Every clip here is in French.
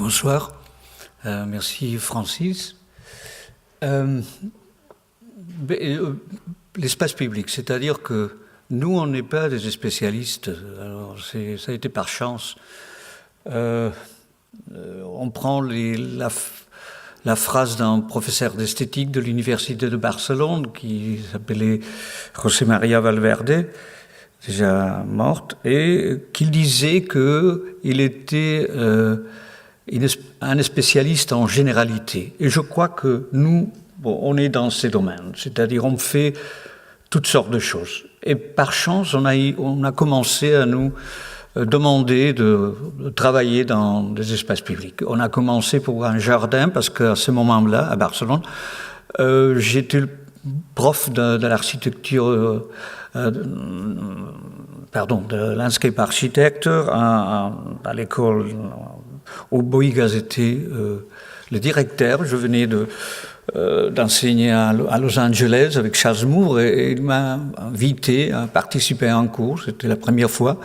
Bonsoir. Merci Francis. L'espace public, c'est-à-dire que nous, on n'est pas des spécialistes. Alors, ça a été par chance. On prend la phrase d'un professeur d'esthétique de l'université de Barcelone qui s'appelait José María Valverde, déjà morte, et qu'il disait qu'il était un spécialiste en généralité. Et je crois que nous, on est dans ces domaines, c'est-à-dire on fait toutes sortes de choses. Et par chance, on a commencé à nous demander de travailler dans des espaces publics. On a commencé pour un jardin, parce qu'à ce moment-là, à Barcelone, j'étais prof de l'architecture, de landscape architecture à l'école où Boïgas était le directeur. Je venais d'enseigner à Los Angeles avec Charles Moore et il m'a invité à participer à un cours, c'était la première fois.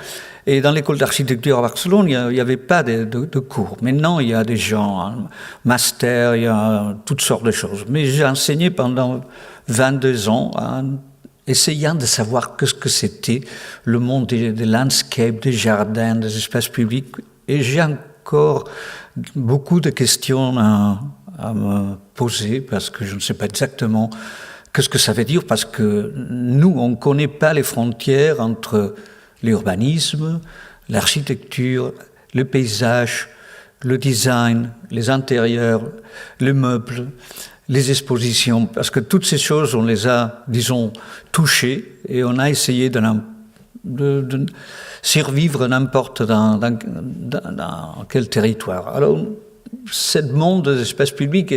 Et dans l'école d'architecture à Barcelone, il n'y avait pas de cours. Maintenant, il y a des gens, un master, il y a toutes sortes de choses. Mais j'ai enseigné pendant 22 ans en essayant de savoir ce que c'était le monde des landscapes, des jardins, des espaces publics. Et j'ai encore beaucoup de questions à me poser parce que je ne sais pas exactement ce que ça veut dire, parce que nous, on ne connaît pas les frontières entre l'urbanisme, l'architecture, le paysage, le design, les intérieurs, les meubles, les expositions, parce que toutes ces choses, on les a, disons, touchées et on a essayé de survivre n'importe dans quel territoire. Alors, ce monde des espaces publics,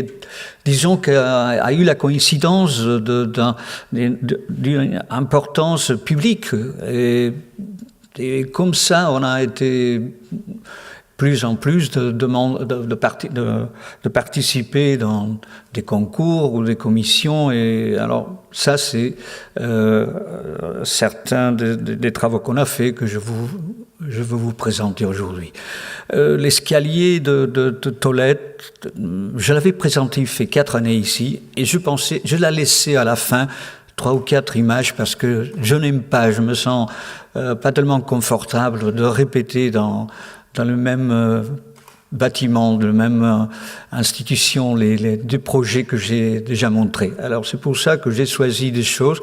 disons, a eu la coïncidence d'une importance publique. Et comme ça, on a été plus en plus de participer dans des concours ou des commissions. Et alors, ça, c'est certains des travaux qu'on a fait que je veux vous présenter aujourd'hui. L'escalier de Tolède, je l'avais présenté il fait 4 années ici, et je l'ai laissé à la fin 3 ou 4 images parce que je n'aime pas, je me sens pas tellement confortable de répéter dans le même bâtiment, de la même institution, les 2 projets que j'ai déjà montrés. Alors c'est pour ça que j'ai choisi des choses,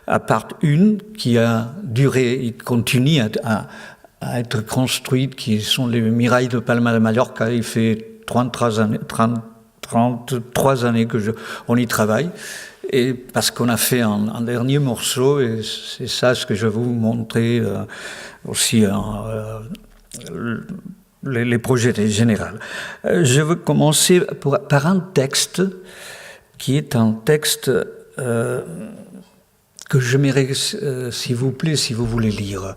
à part une qui a duré et continue à être construite, qui sont les murailles de Palma de Mallorca. Il fait 33 années que on y travaille. Et parce qu'on a fait un dernier morceau, et c'est ça ce que je vais vous montrer aussi les projets généraux. Je veux commencer par un texte qui est un texte que j'aimerais, s'il vous plaît, si vous voulez lire.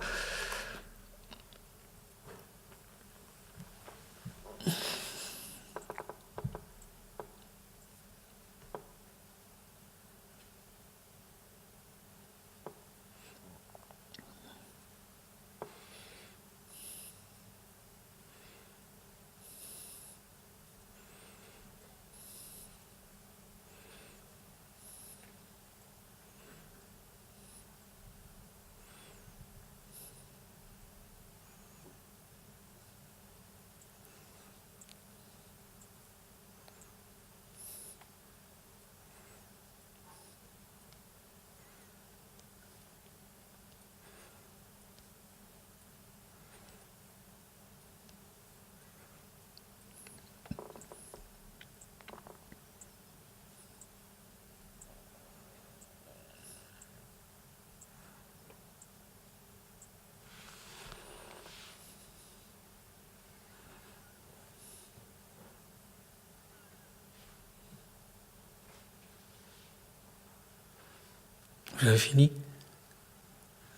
Vous avez fini?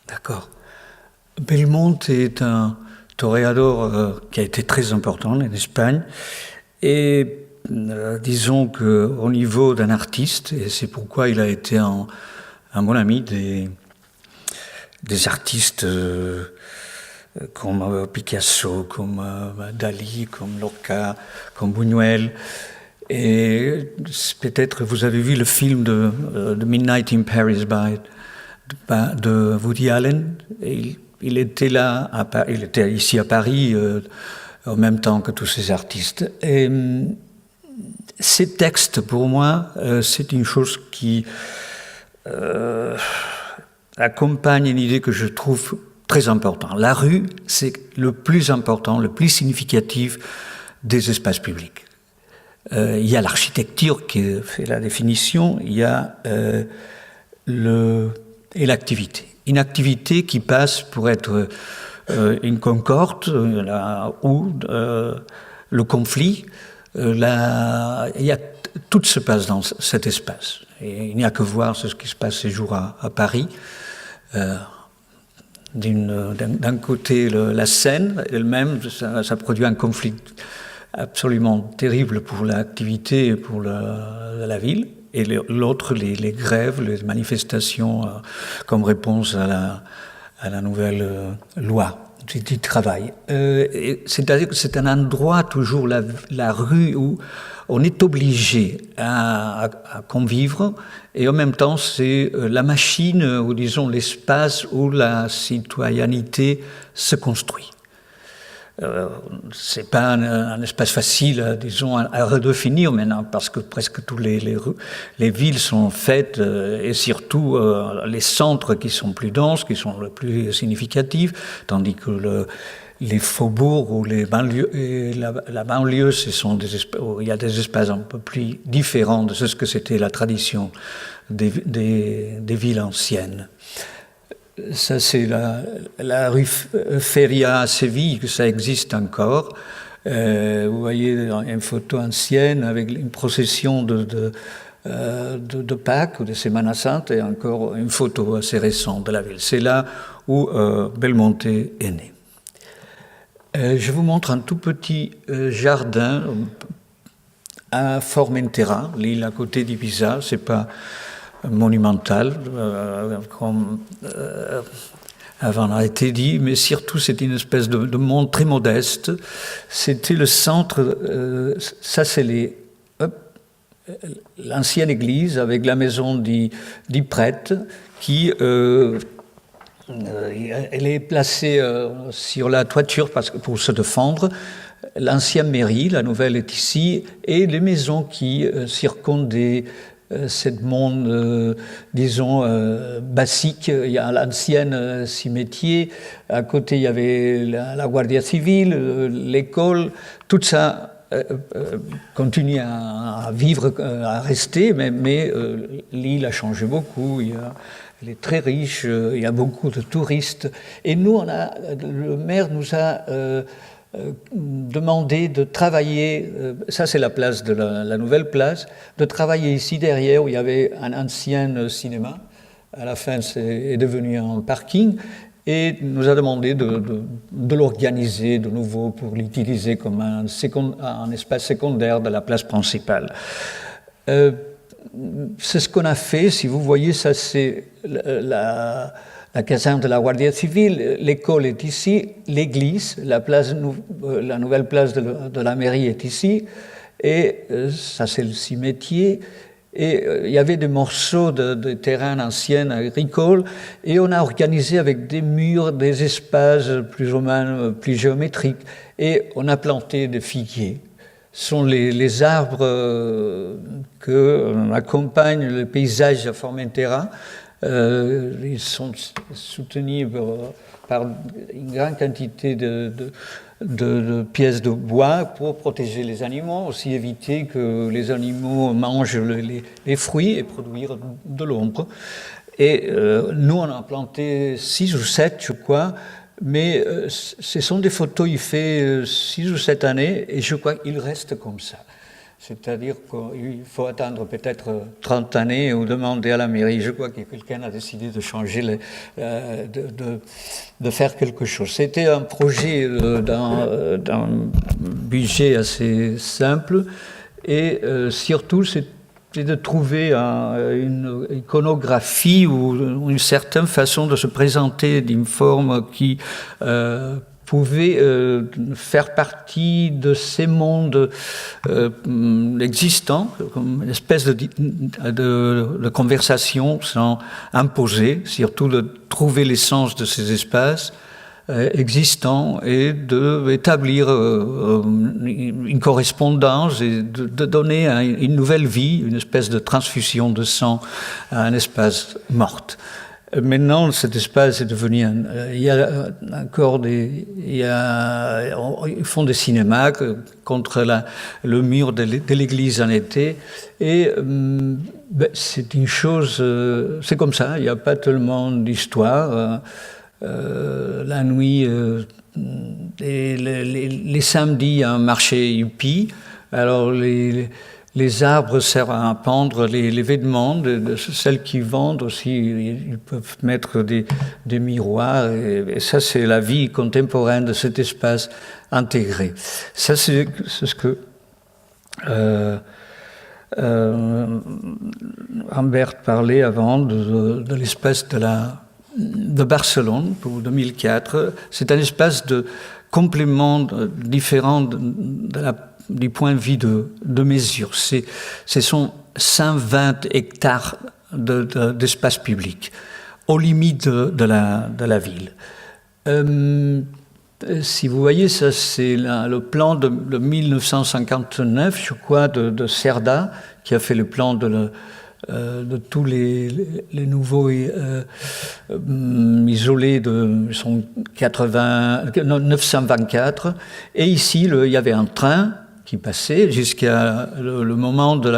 D'accord. Belmonte est un toréador qui a été très important en Espagne. Et disons qu'au niveau d'un artiste, et c'est pourquoi il a été un bon ami des artistes comme Picasso, comme Dali, comme Lorca, comme Buñuel. Et peut-être vous avez vu le film de Midnight in Paris de Woody Allen. Et il était là, il était ici à Paris en même temps que tous ces artistes. Et ces textes, pour moi, c'est une chose qui accompagne une idée que je trouve très importante. La rue, c'est le plus important, le plus significatif des espaces publics. Il y a l'architecture qui fait la définition, il y a et l'activité. Une activité qui passe pour être une concorde ou le conflit. Il y a, tout se passe dans cet espace. Et il n'y a que voir ce qui se passe ces jours à Paris. D'un côté, la Seine elle-même, ça produit un conflit absolument terrible pour l'activité et pour la ville. Et l'autre, les grèves, les manifestations comme réponse à la nouvelle loi du travail. C'est-à-dire que c'est un endroit, toujours la rue, où on est obligé à convivre, et en même temps c'est la machine, ou disons l'espace où la citoyenneté se construit. C'est pas un espace facile, disons, à redéfinir maintenant, parce que presque toutes les villes sont faites, et surtout les centres qui sont plus denses, qui sont les plus significatifs, tandis que les faubourgs ou les banlieues, et la banlieue, où il y a des espaces un peu plus différents de ce que c'était la tradition des villes anciennes. Ça, c'est la rue Feria à Séville, que ça existe encore. Vous voyez une photo ancienne avec une procession de Pâques ou de Semana Santa, et encore une photo assez récente de la ville. C'est là où Belmonte est né. Je vous montre un tout petit jardin à Formentera, l'île à côté d'Ibiza. C'est pas monumental, comme avant a été dit, mais surtout c'est une espèce de monde très modeste. C'était le centre, ça c'est l'ancienne église avec la maison du prêtre qui elle est placée sur la toiture pour se défendre. L'ancienne mairie, la nouvelle est ici, et les maisons qui circondent cette monde, disons, basique. Il y a l'ancienne cimetière, à côté il y avait la Guardia Civile, l'école, tout ça continue à vivre, à rester, mais l'île a changé beaucoup, elle est très riche, il y a beaucoup de touristes, et nous, le maire nous a demandé de travailler, ça c'est la place de la nouvelle place, de travailler ici derrière où il y avait un ancien cinéma. À la fin, c'est devenu un parking, et nous a demandé de l'organiser de nouveau pour l'utiliser comme un espace secondaire de la place principale. C'est ce qu'on a fait. Si vous voyez, ça c'est la caserne de la Guardia Civile, l'école est ici, l'église, la nouvelle place de la mairie est ici, et ça c'est le cimetière, et il y avait des morceaux de terrain ancien agricole, et on a organisé avec des murs, des espaces plus ou moins plus géométriques, et on a planté des figuiers. Ce sont les arbres que accompagnent le paysage à Formentera. Ils sont soutenus par une grande quantité de pièces de bois pour protéger les animaux, aussi éviter que les animaux mangent les fruits et produire de l'ombre. Et nous, on a planté 6 ou 7, je crois, mais ce sont des photos, il fait 6 ou 7 années, et je crois qu'il reste comme ça. C'est-à-dire qu'il faut attendre peut-être 30 années ou demander à la mairie. Je crois que quelqu'un a décidé de changer, de faire quelque chose. C'était un projet d'un budget assez simple, et surtout de trouver une iconographie ou une certaine façon de se présenter d'une forme qui pouvait faire partie de ces mondes existants, comme une espèce de conversation sans imposer, surtout de trouver l'essence de ces espaces existants et d'établir une correspondance et de donner une nouvelle vie, une espèce de transfusion de sang à un espace mort. Maintenant, cet espace est devenu il y a encore ils font des cinémas contre le mur de l'église en été. Et c'est une chose, c'est comme ça, il n'y a pas tellement d'histoire. La nuit, et les samedis, il y a un marché hippie. Alors, les arbres servent à pendre les vêtements de celles qui vendent aussi. Ils peuvent mettre des miroirs. Et ça, c'est la vie contemporaine de cet espace intégré. Ça, c'est ce que Humbert parlait avant de l'espace de Barcelone pour 2004. C'est un espace de complément différent du point de vue de mesure. Ce sont 120 hectares d'espace public, aux limites de la ville. Si vous voyez, ça c'est le plan de 1959, je crois, de Cerda, qui a fait le plan de tous les nouveaux isolés sont 924. Et ici, il y avait un train qui passait jusqu'à le moment de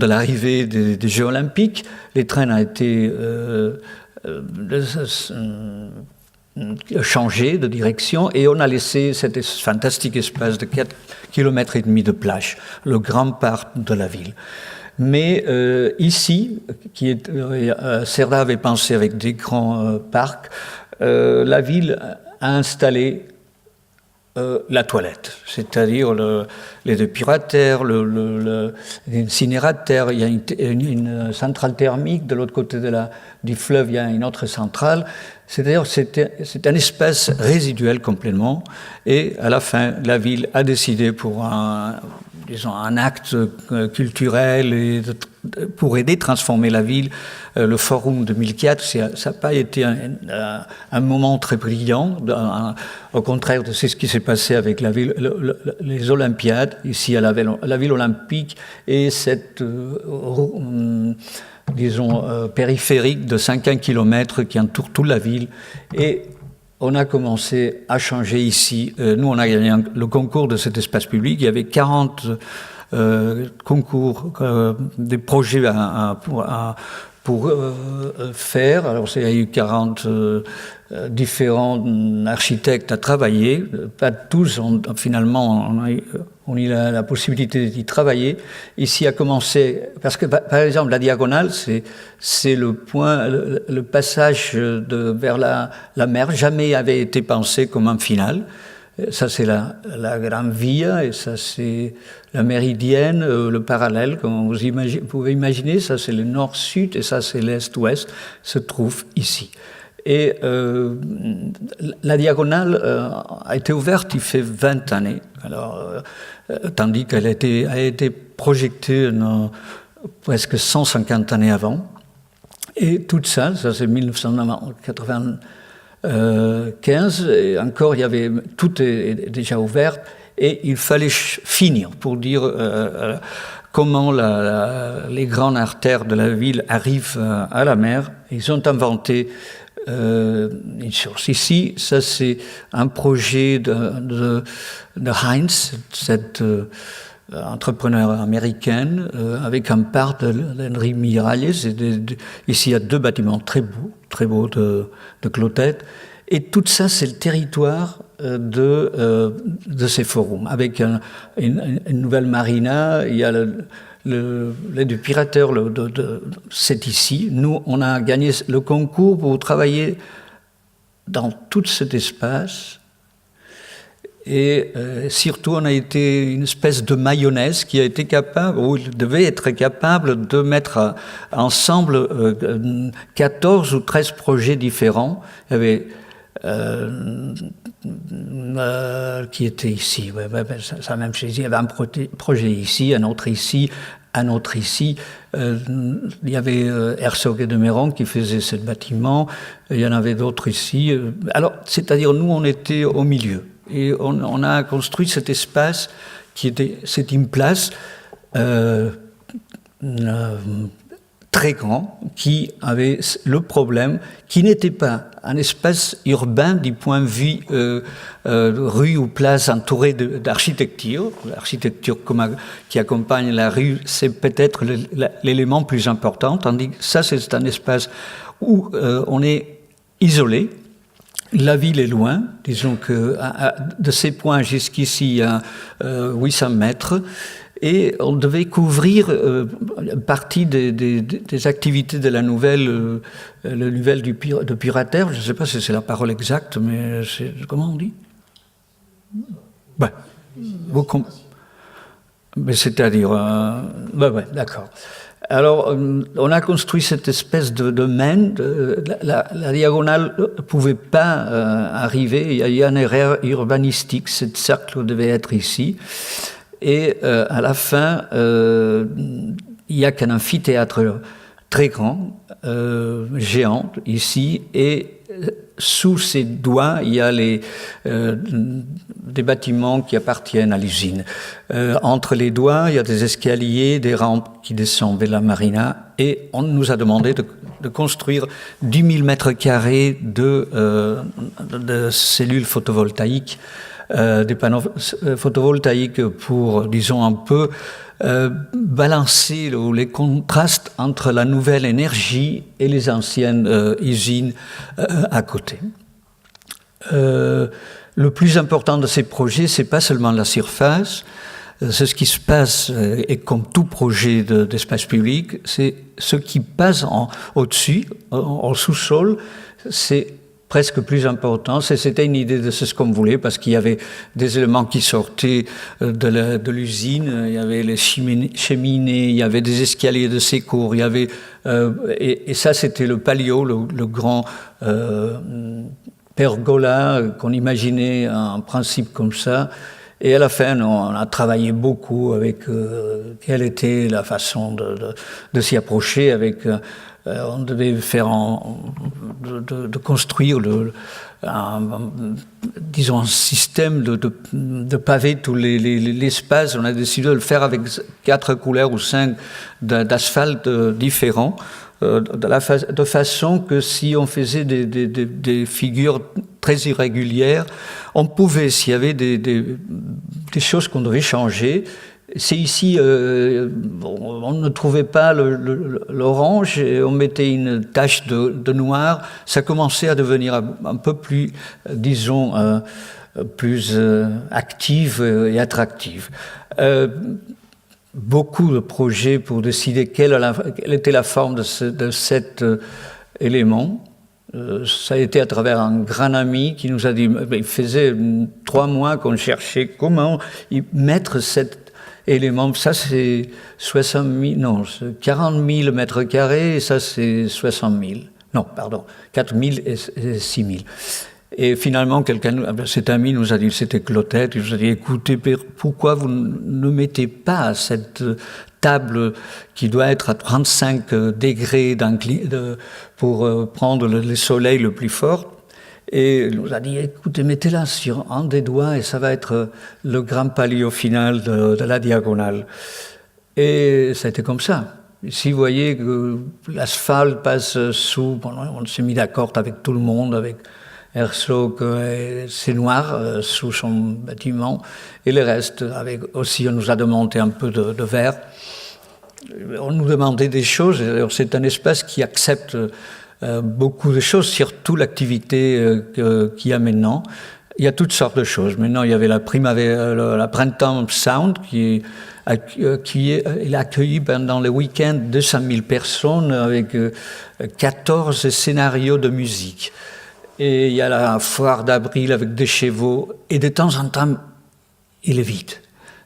l'arrivée des Jeux Olympiques. Les trains ont été changés de direction et on a laissé cet fantastique espace de 4,5 km de plage, le grand parc de la ville. Mais ici, Cerda avait pensé avec des grands parcs, la ville a installé la toilette, c'est-à-dire les depurateurs, l'incinérateur, il y a une centrale thermique, de l'autre côté du fleuve, il y a une autre centrale. C'est-à-dire c'est un espace résiduel complètement, et à la fin, la ville a décidé pour un acte culturel et pour aider à transformer la ville. Le Forum 2004, ça n'a pas été un moment très brillant, au contraire de ce qui s'est passé avec la ville, les Olympiades, ici à la ville olympique, et cette périphérique de 50 km qui entoure toute la ville. Et on a commencé à changer ici. Nous, on a gagné le concours de cet espace public. Il y avait 40 concours, des projets pour faire. Alors, il y a eu 40 différents architectes à travailler. Pas tous, finalement, on a eu la possibilité d'y travailler. Ici a commencé, parce que par exemple la diagonale, c'est le point, le passage vers la mer, jamais avait été pensé comme un final. Ça c'est la Grande Via, et ça c'est la méridienne, le parallèle, comme vous pouvez imaginer. Ça c'est le nord-sud et ça c'est l'est-ouest, se trouve ici. Et la diagonale a été ouverte il fait 20 années, alors, tandis qu'elle a été projetée presque 150 années avant. Et tout ça c'est 1995, et encore tout est déjà ouvert, et il fallait finir pour dire comment les grandes artères de la ville arrivent à la mer. Ils ont inventé une source. Ici, ça c'est un projet de Heinz, cette entrepreneur américaine, avec un parc d'Henri Miralles. Ici, il y a 2 bâtiments très beaux de Clotet. Et tout ça, c'est le territoire de ces forums. Avec une nouvelle marina, il y a les depurateurs, c'est ici. Nous, on a gagné le concours pour travailler dans tout cet espace. Et surtout, on a été une espèce de mayonnaise qui a été capable, ou devait être capable de mettre ensemble 14 ou 13 projets différents. Il y avait qui était ici, ça même chose. Il y avait un projet ici, un autre ici, un autre ici. Il y avait Herzog et de Meuron qui faisait ce bâtiment. Il y en avait d'autres ici. Alors, c'est-à-dire, nous, on était au milieu. Et on a construit cet espace c'est une place très grand qui avait le problème qui n'était pas un espace urbain du point de vue rue ou place entourée d'architecture. L'architecture qui accompagne la rue, c'est peut-être l'élément plus important, tandis que ça, c'est un espace où on est isolé. La ville est loin, disons que de ces points jusqu'ici, à 800 mètres, et on devait couvrir partie des activités de la nouvelle de Puraterre. Je ne sais pas si c'est la parole exacte, mais comment on dit? Mais c'est-à-dire, d'accord. Alors, on a construit cette espèce de main. La diagonale ne pouvait pas arriver. Il y a une erreur urbanistique. Ce cercle devait être ici. Et à la fin, il n'y a qu'un amphithéâtre très grand, géant, ici. Et sous ses doigts, il y a des bâtiments qui appartiennent à l'usine. Entre les doigts, il y a des escaliers, des rampes qui descendent vers la marina. Et on nous a demandé de construire 10 000 mètres carrés de cellules photovoltaïques, des panneaux photovoltaïques pour, disons, un peu balancer les contrastes entre la nouvelle énergie et les anciennes usines à côté. Le plus important de ces projets, c'est pas seulement la surface, c'est ce qui se passe, et comme tout projet d'espace public, c'est ce qui passe au-dessus, en sous-sol, c'est presque plus important. C'était une idée de ce qu'on voulait, parce qu'il y avait des éléments qui sortaient de l'usine, il y avait les cheminées, il y avait des escaliers de secours, il y avait et ça c'était le palio, le grand pergola qu'on imaginait en principe comme ça. Et à la fin, on a travaillé beaucoup avec quelle était la façon de s'y approcher. On devait faire de construire disons un système de pavé tout l'espace. On a décidé de le faire avec 4 couleurs ou 5 d'asphalte différents, de façon que si on faisait des figures très irrégulières, on pouvait, s'il y avait des choses qu'on devait changer. C'est ici, on ne trouvait pas l'orange, et on mettait une tache de noir. Ça commençait à devenir un peu plus, disons, plus active et attractive. Beaucoup de projets pour décider quelle était la forme de cet élément. Ça a été à travers un grand ami qui nous a dit, il faisait 3 mois qu'on cherchait comment mettre cet élément. Ça c'est 40 000 mètres carrés, et ça c'est 60 000. Non, pardon, 4 000 et 6 000. Et finalement, cet ami nous a dit, c'était Clotet, il nous a dit, écoutez, pourquoi vous ne mettez pas cette table qui doit être à 35 degrés pour prendre le soleil le plus fort? Et il nous a dit, écoutez, mettez-la sur un des doigts et ça va être le grand palio final de la diagonale. Et ça a été comme ça. Ici, vous voyez que l'asphalte passe sous, on s'est mis d'accord avec tout le monde, avec Herzog, c'est noir sous son bâtiment, et le reste, aussi, on nous a demandé un peu de verre. On nous demandait des choses, alors c'est un espace qui accepte beaucoup de choses, surtout l'activité qu'il y a maintenant. Il y a toutes sortes de choses. Maintenant, il y avait la Printemps Sound qui a accueilli pendant le week-end 200 000 personnes avec 14 scénarios de musique. et il y a la foire d'avril avec des chevaux, et de temps en temps, il est vide.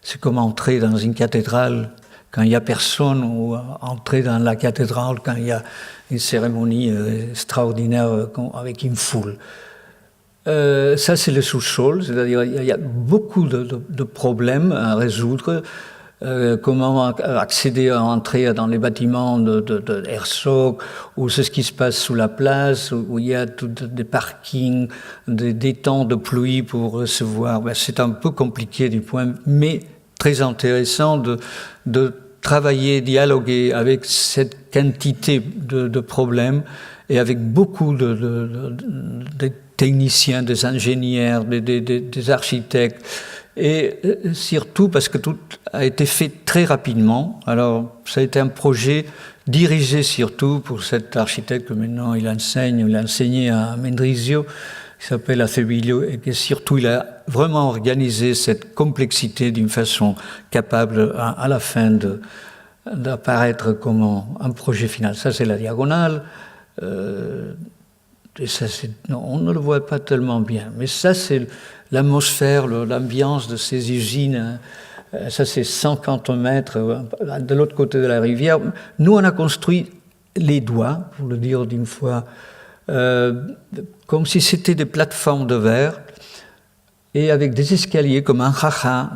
C'est comme entrer dans une cathédrale quand il n'y a personne, ou entrer dans la cathédrale quand il y a une cérémonie extraordinaire avec une foule. Ça, c'est le sous-sol, c'est-à-dire il y a beaucoup de problèmes à résoudre. Comment accéder à entrer dans les bâtiments de Herzog, ou c'est ce qui se passe sous la place, où il y a des parkings, des temps de pluie pour recevoir. Ben, c'est un peu compliqué du point, mais très intéressant de travailler, dialoguer avec cette quantité de problèmes et avec beaucoup de techniciens, des ingénieurs, des architectes. Et surtout parce que tout a été fait très rapidement. Alors, ça a été un projet dirigé surtout pour cet architecte que maintenant il a enseigné à Mendrisio, qui s'appelle Acevillo, et que surtout il a vraiment organisé cette complexité d'une façon capable à la fin d'apparaître comme un projet final. Ça, c'est la diagonale. Et ça, on ne le voit pas tellement bien. Mais ça, c'est l'atmosphère, l'ambiance de ces usines. Ça, c'est 150 mètres de l'autre côté de la rivière. Nous, on a construit les doigts, pour le dire d'une fois, comme si c'était des plateformes de verre, et avec des escaliers comme un jaja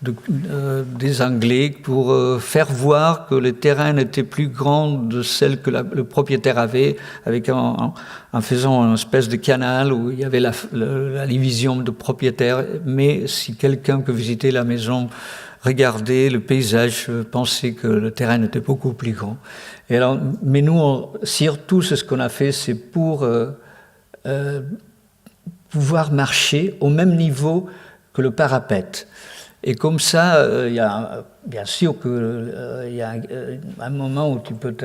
des Anglais pour faire voir que le terrain était plus grand de celle que le propriétaire avait, en faisant une espèce de canal où il y avait la division de propriétaires. Mais si quelqu'un qui visitait la maison regardait le paysage, pensait que le terrain était beaucoup plus grand. Et alors, mais nous, surtout, ce qu'on a fait, c'est pour pouvoir marcher au même niveau que le parapet. Et comme ça, il y a bien sûr qu'il y a un moment où tu peux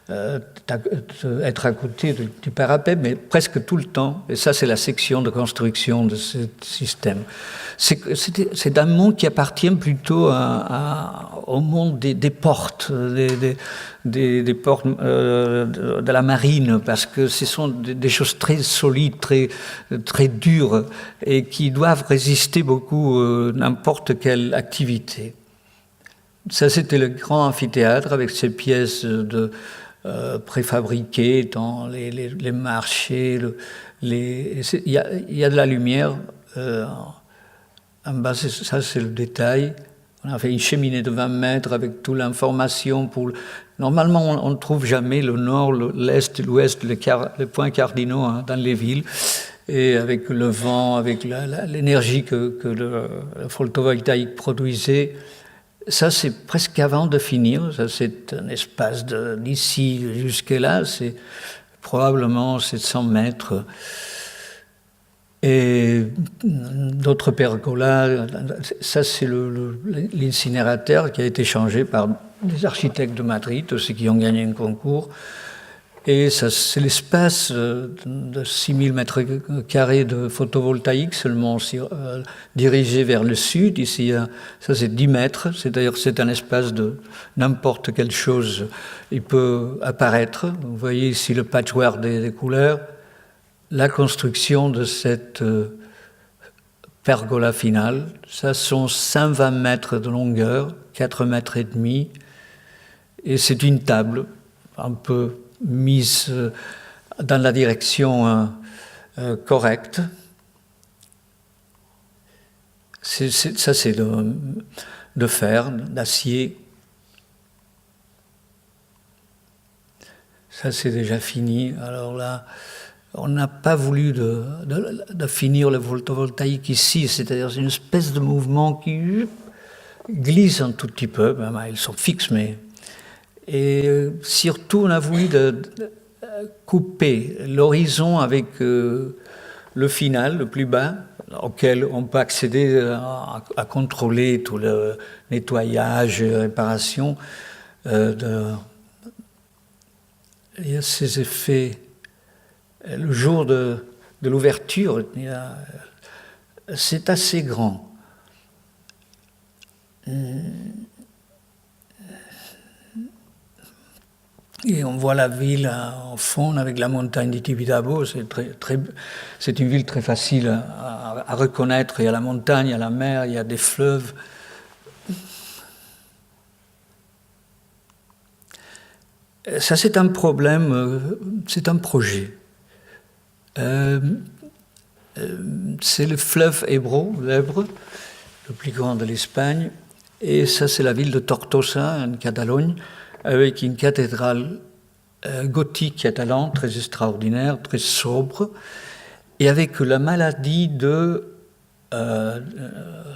être à côté du parapet, mais presque tout le temps. Et ça, c'est la section de construction de ce système. C'est un monde qui appartient plutôt au monde des portes, des portes de la marine, parce que ce sont des choses très solides, très dures, et qui doivent résister beaucoup à n'importe quelle activité. Ça, c'était le grand amphithéâtre avec ses pièces préfabriquées dans les marchés. Il y a de la lumière. En bas, ça, c'est le détail. On a fait une cheminée de 20 mètres avec toute l'information. Normalement, on ne trouve jamais le nord, l'est, l'ouest, les points cardinaux dans les villes. Et avec le vent, avec l'énergie que le photovoltaïque produisait, ça, c'est presque avant de finir. Ça, c'est un espace d'ici jusque-là. C'est probablement 700 mètres. Et d'autres pergolas, ça c'est l'incinérateur qui a été changé par des architectes de Madrid, ceux qui ont gagné un concours. Et ça, c'est l'espace de 6000 mètres carrés de photovoltaïque, seulement dirigé vers le sud. Ici, ça c'est 10 mètres, c'est-à-dire c'est un espace de n'importe quelle chose. Il peut apparaître. Vous voyez ici le patchwork des couleurs. La construction de cette pergola finale, ça sont 120 mètres de longueur, 4 mètres et demi, et c'est une table un peu mise dans la direction correcte. Ça, c'est de fer, d'acier. Ça, c'est déjà fini. Alors là, on n'a pas voulu de finir le photovoltaïque ici, c'est-à-dire c'est une espèce de mouvement qui glisse un tout petit peu. Ben, ils sont fixes, mais... Et surtout, on a voulu couper l'horizon avec le final, le plus bas, auquel on peut accéder à contrôler tout le nettoyage et réparation. Il y a ces effets... Le jour de l'ouverture, c'est assez grand. Et on voit la ville en fond avec la montagne du Tibidabo. C'est une ville très facile à reconnaître. Il y a la montagne, il y a la mer, il y a des fleuves. Ça, c'est un problème, c'est un projet. C'est le fleuve Ebro, l'Ebre, le plus grand de l'Espagne. Et ça, c'est la ville de Tortosa, en Catalogne, avec une cathédrale gothique catalane très extraordinaire, très sobre, et avec la maladie de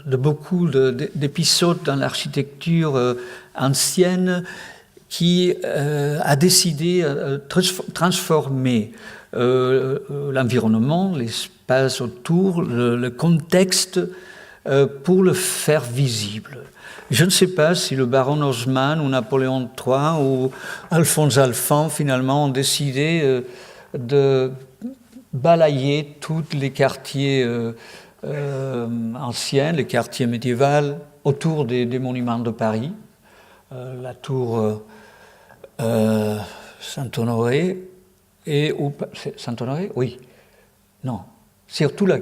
beaucoup d'épisodes dans l'architecture ancienne qui a décidé de transformer l'environnement, l'espace autour, le contexte, pour le faire visible. Je ne sais pas si le baron Haussmann ou Napoléon III ou Alphonse Alphand finalement ont décidé de balayer tous les quartiers anciens, les quartiers médiévaux autour des monuments de Paris, la tour Saint-Honoré et Saint-Honoré, oui, non, surtout la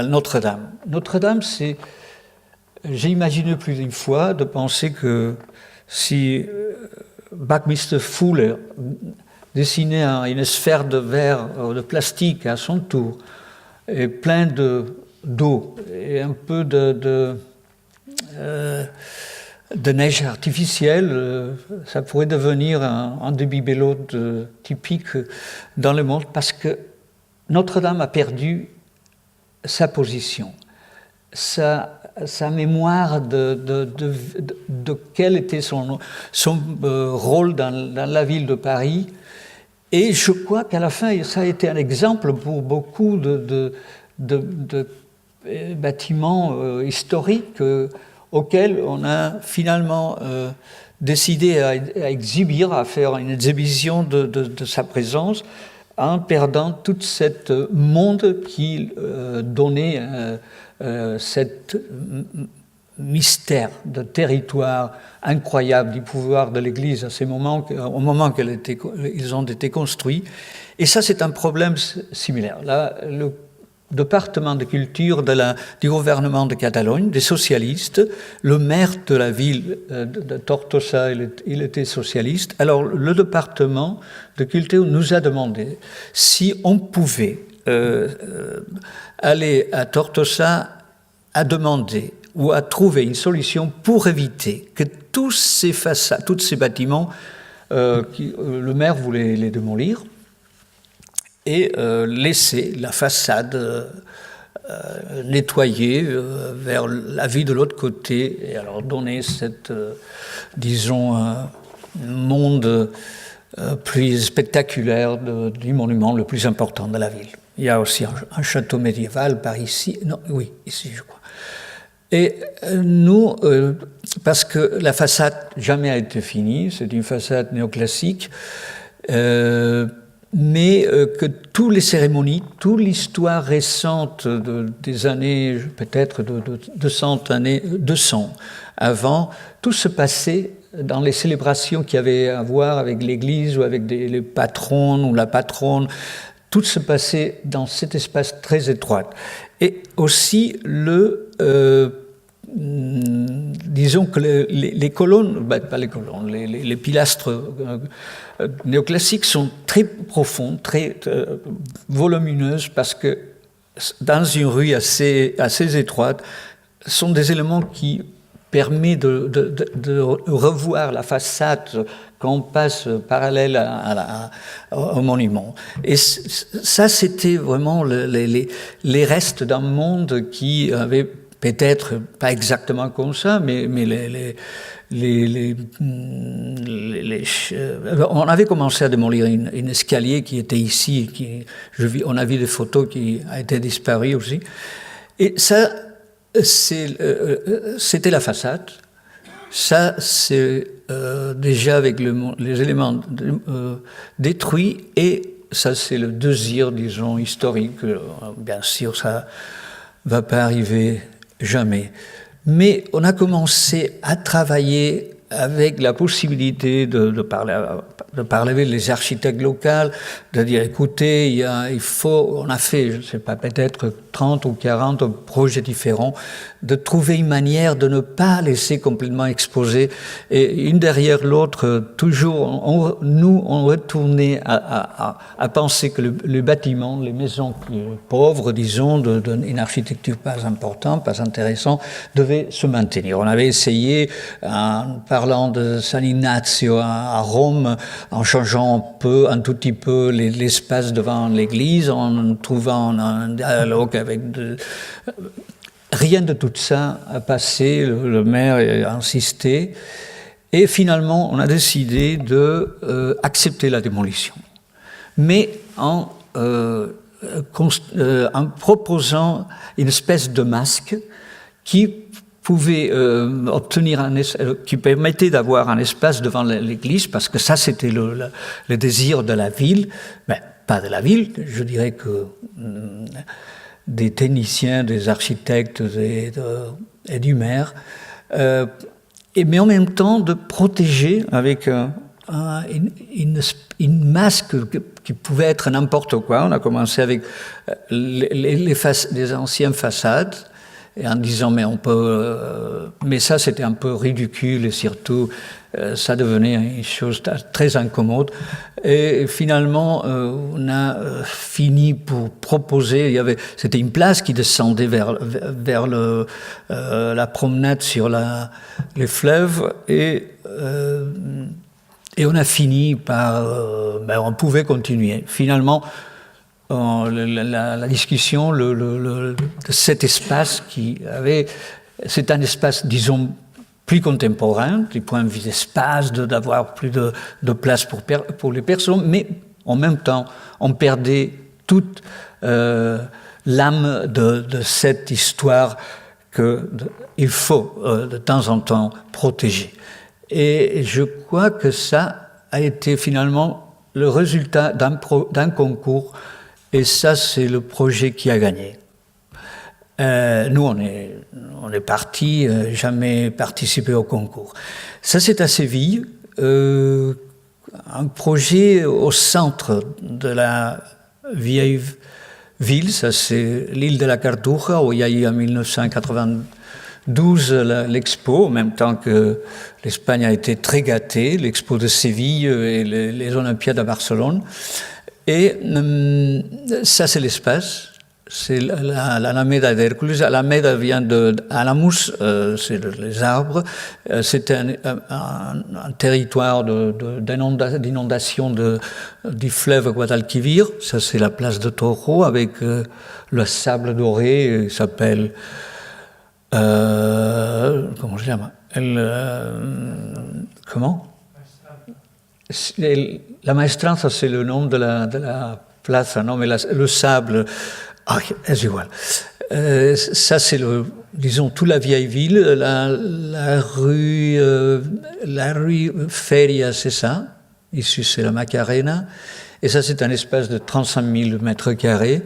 Notre-Dame. Notre-Dame, c'est j'ai imaginé plus d'une fois de penser que si Buckminster Fuller dessinait une sphère de verre, de plastique à son tour, et plein d'eau et un peu de neige artificielle, ça pourrait devenir un des bibellotes typiques dans le monde, parce que Notre-Dame a perdu sa position, sa mémoire de quel était son rôle dans la ville de Paris. Et je crois qu'à la fin, ça a été un exemple pour beaucoup de bâtiments historiques auxquels on a finalement décidé à exhibir, à faire une exhibition de sa présence, en perdant tout ce monde qui donnait cet mystère de territoire incroyable du pouvoir de l'Église au moment qu'ils ont été construits. Et ça, c'est un problème similaire. Là, le département de culture du gouvernement de Catalogne, des socialistes, le maire de la ville de Tortosa, il était socialiste. Alors, le département de culture nous a demandé si on pouvait aller à Tortosa à demander ou à trouver une solution pour éviter que tous ces façades, tous ces bâtiments, le maire voulait les démolir et laisser la façade nettoyée vers la vie de l'autre côté, et alors donner cette, monde plus spectaculaire du monument le plus important de la ville. Il y a aussi un château médiéval par ici. Non, oui, ici, je crois. Et nous, parce que la façade jamais a été finie, c'est une façade néoclassique, mais que toutes les cérémonies, toute l'histoire récente des années, peut-être de 200 avant, tout se passait dans les célébrations qu'il y avait à voir avec l'Église ou avec les patrons ou la patronne. Tout se passait dans cet espace très étroit. Et aussi, disons que les colonnes, pas les colonnes, les pilastres néoclassiques sont très profondes, très volumineuses, parce que dans une rue assez étroite, sont des éléments qui permettent de revoir la façade quand on passe parallèle au monument. Et ça, c'était vraiment les restes d'un monde qui avait peut-être pas exactement comme ça, mais on avait commencé à démolir une escalier qui était ici, on a vu des photos qui a été disparu aussi. Et ça, c'était la façade. Ça, c'est déjà avec les éléments détruits, et ça, c'est le désir, disons, historique. Bien sûr, ça va pas arriver jamais. Mais on a commencé à travailler avec la possibilité de parler avec les architectes locaux, de dire écoutez, on a fait, je ne sais pas, peut-être 30 ou 40 projets différents, de trouver une manière de ne pas laisser complètement exposer, et une derrière l'autre, toujours, on retournait à penser que le bâtiment, les maisons pauvres, disons, d'une architecture pas importante, pas intéressante, devaient se maintenir. On avait essayé, en parlant de San Ignazio à Rome, en changeant un tout petit peu l'espace devant l'église, en trouvant un dialogue avec rien de tout ça a passé, le maire a insisté, et finalement on a décidé d'accepter la démolition. Mais en proposant une espèce de masque qui pouvait qui permettait d'avoir un espace devant l'église, parce que ça c'était le désir de la ville, mais pas de la ville, je dirais que des techniciens, des architectes et du maire, mais en même temps de protéger avec une masque qui pouvait être n'importe quoi. On a commencé avec les anciennes façades, et en disant mais ça c'était un peu ridicule, et surtout ça devenait une chose très incommode, et finalement on a fini pour proposer, c'était une place qui descendait vers la promenade sur les fleuves, et on a fini par on pouvait continuer. Finalement la discussion de cet espace c'est un espace, disons, plus contemporain, du point de vue d'espace, d'avoir plus de place pour les personnes, mais en même temps, on perdait toute l'âme de cette histoire qu'il faut de temps en temps protéger. Et je crois que ça a été finalement le résultat d'un concours. Et ça, c'est le projet qui a gagné. Nous, on est partis, jamais participé au concours. Ça, c'est à Séville, un projet au centre de la vieille ville. Ça, c'est l'île de la Cartuja, où il y a eu en 1992 l'expo, en même temps que l'Espagne a été très gâtée, l'expo de Séville et les Olympiades à Barcelone. Et ça, c'est l'espace, c'est l'Alameda d'Hercules. Alameda vient d'Alamus, c'est les arbres. C'est un territoire d'inondation du fleuve Guadalquivir. Ça, c'est la place de Toro avec le sable doré. Il s'appelle... comment je l'appelle comment La Maestranza, c'est le nom de la place, non, mais le sable, c'est igual. Ça, c'est disons, toute la vieille ville, la rue Feria, c'est ça. Ici, c'est la Macarena. Et ça, c'est un espace de 35 000 mètres carrés.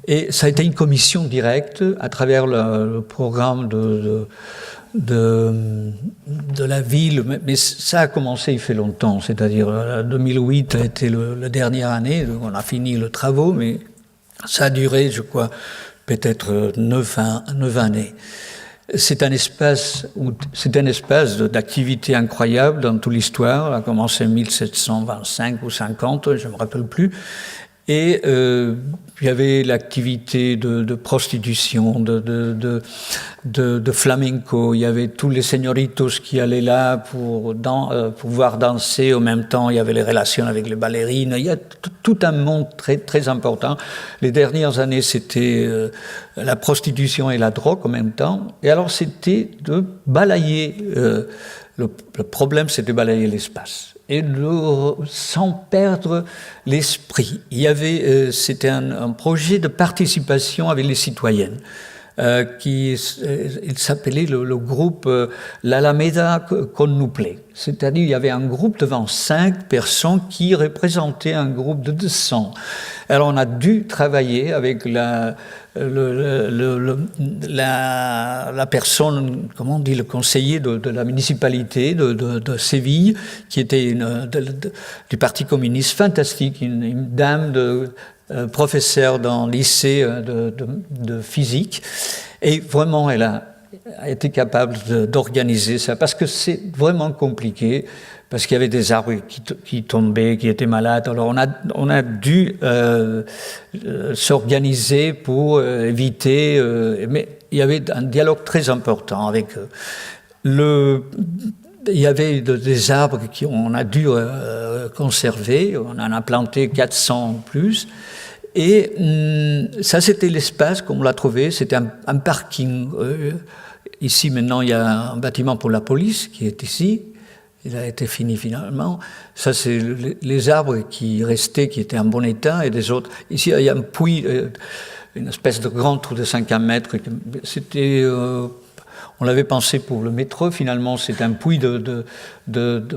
Et ça a été une commission directe à travers le programme de la ville, mais ça a commencé il fait longtemps, c'est-à-dire 2008 a été la dernière année, on a fini le travaux, mais ça a duré, je crois, peut-être 9 années. C'est un espace d'activité incroyable dans toute l'histoire, ça a commencé en 1725 ou 50, je ne me rappelle plus. Et il y avait l'activité de prostitution, de flamenco. Il y avait tous les señoritos qui allaient là pour pouvoir danser. En même temps, il y avait les relations avec les ballerines. Il y a tout un monde très, très important. Les dernières années, c'était la prostitution et la drogue en même temps. Et alors, c'était de balayer. Le problème, c'est de balayer l'espace. Et sans perdre l'esprit. C'était un projet de participation avec les citoyennes. Il s'appelait le groupe l'Alameda qu'on nous plaît. C'est-à-dire il y avait un groupe devant 5 personnes qui représentaient un groupe de 200. Alors on a dû travailler avec la personne, comment on dit, le conseiller de la municipalité de Séville, qui était du Parti communiste, fantastique, une dame professeure dans le lycée de physique. Et vraiment, elle a été capable d'organiser ça, parce que c'est vraiment compliqué, parce qu'il y avait des arbres qui tombaient, qui étaient malades. Alors on a dû s'organiser pour éviter... mais il y avait un dialogue très important avec il y avait des arbres qu'on a dû conserver. On en a planté 400 plus. Et ça, c'était l'espace, comme on l'a trouvé. C'était un parking. Ici, maintenant, il y a un bâtiment pour la police qui est ici. Il a été fini finalement. Ça, c'est les arbres qui restaient, qui étaient en bon état, et des autres. Ici, il y a un puits, une espèce de grand trou de 50 mètres. C'était, on l'avait pensé pour le métro. Finalement, c'est un puits d'orage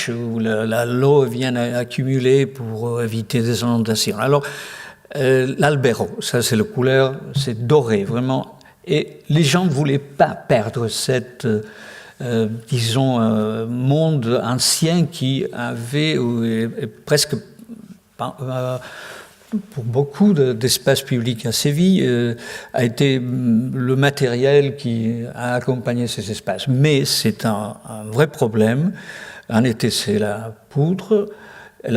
où l'eau vient accumuler pour éviter des inondations. Alors, l'Albero, ça, c'est le couleur, c'est doré, vraiment. Et les gens ne voulaient pas perdre cette... disons, monde ancien qui avait presque, pour beaucoup d'espaces publics à Séville, a été le matériel qui a accompagné ces espaces. Mais c'est un vrai problème. En été, c'est la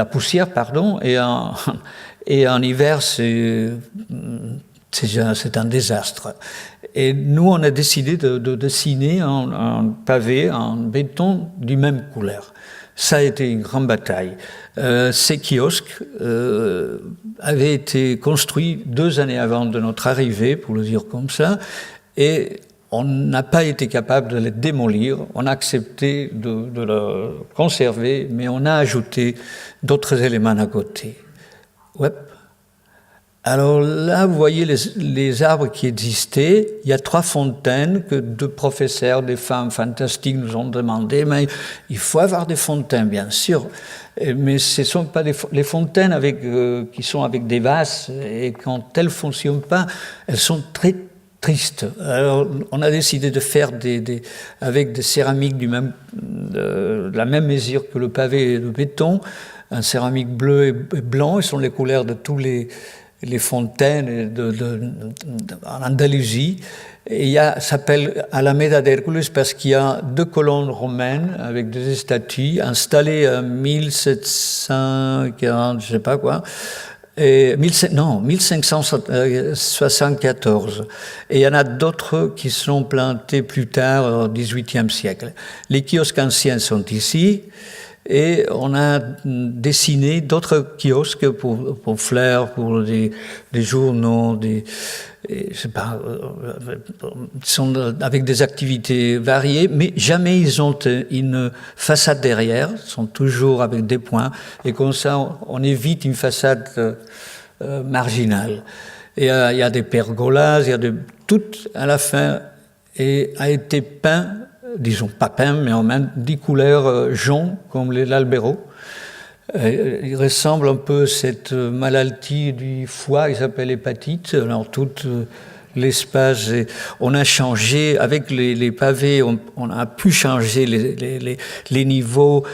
poussière, pardon, et en hiver, c'est un désastre. Et nous, on a décidé de dessiner un pavé en béton du même couleur. Ça a été une grande bataille. Ces kiosques avaient été construits 2 années avant de notre arrivée, pour le dire comme ça, et on n'a pas été capable de les démolir. On a accepté de les conserver, mais on a ajouté d'autres éléments à côté. Ouais. Alors là, vous voyez les arbres qui existaient. Il y a 3 fontaines que 2 professeurs, des femmes fantastiques nous ont demandé. Mais il faut avoir des fontaines, bien sûr. Mais ce ne sont pas les fontaines qui sont avec des vases. Et quand elles ne fonctionnent pas, elles sont très tristes. Alors on a décidé de faire avec des céramiques de la même mesure que le pavé de béton. Un céramique bleu et blanc. Ils sont les couleurs de tous les fontaines en Andalousie. Et ça s'appelle Alameda d'Hercules parce qu'il y a 2 colonnes romaines avec des statues installées en 1740, je ne sais pas quoi, 1574. Et il y en a d'autres qui sont plantées plus tard, au XVIIIe siècle. Les kiosques anciens sont ici. Et on a dessiné d'autres kiosques pour fleurs, pour des journaux, je sais pas, sont avec des activités variées, mais jamais ils ont une façade derrière, ils sont toujours avec des points, et comme ça on évite une façade marginale. Et il y a des pergolas, il y a tout à la fin a été peint. Disons pas peint, mais en même 10 couleurs jaune, comme l'Albero. Il ressemble un peu à cette maladie du foie, il s'appelle hépatite. Alors tout l'espace, on a changé, avec les pavés, on a pu changer les niveaux.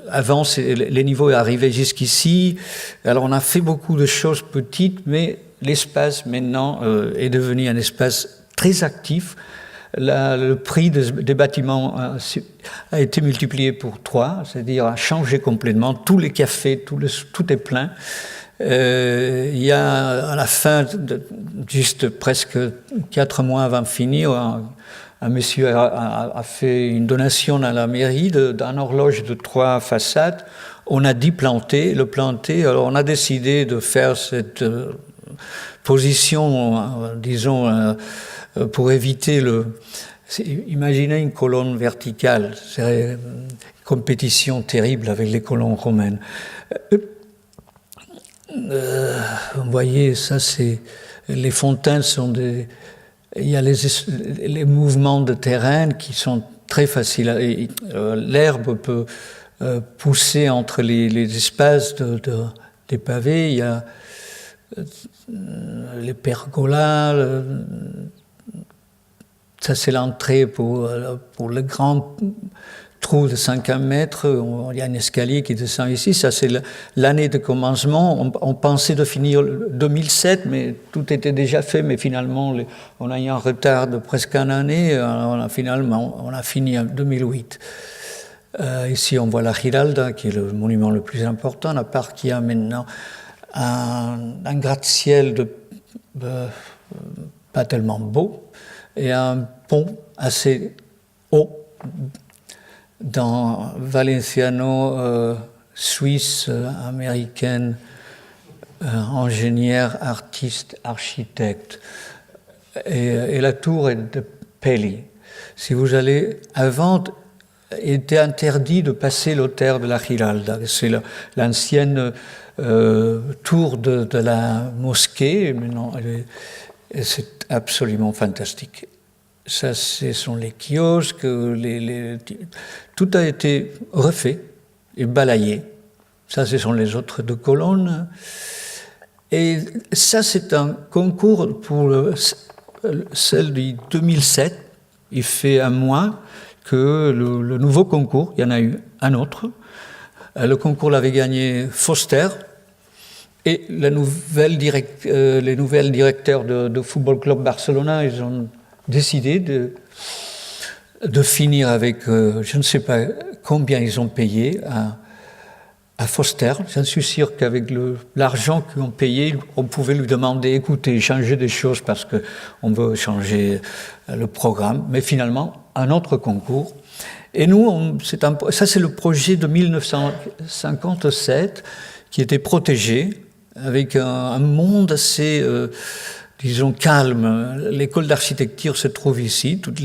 Avant, les niveaux arrivaient jusqu'ici. Alors on a fait beaucoup de choses petites, mais l'espace maintenant est devenu un espace très actif. Le prix des bâtiments a été multiplié pour 3, c'est-à-dire a changé complètement. Tous les cafés, tout est plein. Il y a à la fin, juste presque 4 mois avant de finir, un monsieur a fait une donation à la mairie d'une horloge de 3 façades. On a dit planter, alors on a décidé de faire cette position, disons, pour éviter imaginez une colonne verticale, c'est une compétition terrible avec les colonnes romaines. Vous voyez, ça c'est les fontaines il y a les mouvements de terrain qui sont très faciles. L'herbe peut poussé entre les espaces des pavés. Il y a les pergolas, ça c'est l'entrée pour le grand trou de 50 mètres. Il y a un escalier qui descend ici. Ça c'est l'année de commencement. On pensait de finir 2007, mais tout était déjà fait. Mais finalement, on a eu un retard de presque une année. On a fini en 2008. Ici, on voit la Giralda, qui est le monument le plus important, à part qu'il y a maintenant un gratte-ciel pas tellement beau et un pont assez haut dans Valenciano, Suisse, américaine, ingénieur, artiste, architecte. Et la tour est de Pelli. Si vous allez avant, il était interdit de passer l'autel de la Giralda. C'est l'ancienne tour de la mosquée. Maintenant, c'est absolument fantastique. Ça, ce sont les kiosques, tout a été refait et balayé. Ça, ce sont les autres deux colonnes. Et ça, c'est un concours pour celle de 2007. Il fait un mois que le nouveau concours, il y en a eu un autre. Le concours l'avait gagné Foster. Et les nouvelles directeurs de Football Club Barcelona, ils ont décidé de finir avec, je ne sais pas combien ils ont payé à Foster. Je suis sûr qu'avec l'argent qu'ils ont payé, on pouvait lui demander, écoutez, changer des choses parce qu'on veut changer le programme. Mais finalement, un autre concours. Et nous, ça c'est le projet de 1957 qui était protégé avec un monde assez, disons, calme. L'école d'architecture se trouve ici, toute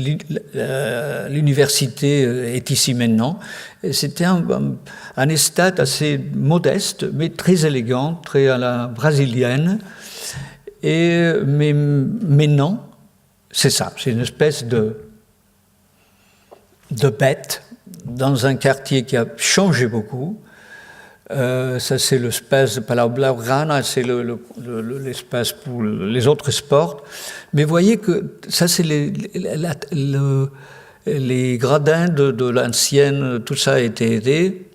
l'université est ici maintenant. Et c'était un estate assez modeste, mais très élégant, très à la brésilienne. Mais non, c'est ça, c'est une espèce de bête dans un quartier qui a changé beaucoup. Ça, c'est l'espace de Palau Blaugrana, c'est l'espace pour les autres sports. Mais voyez que ça, c'est les gradins de l'ancienne, tout ça a été aidé.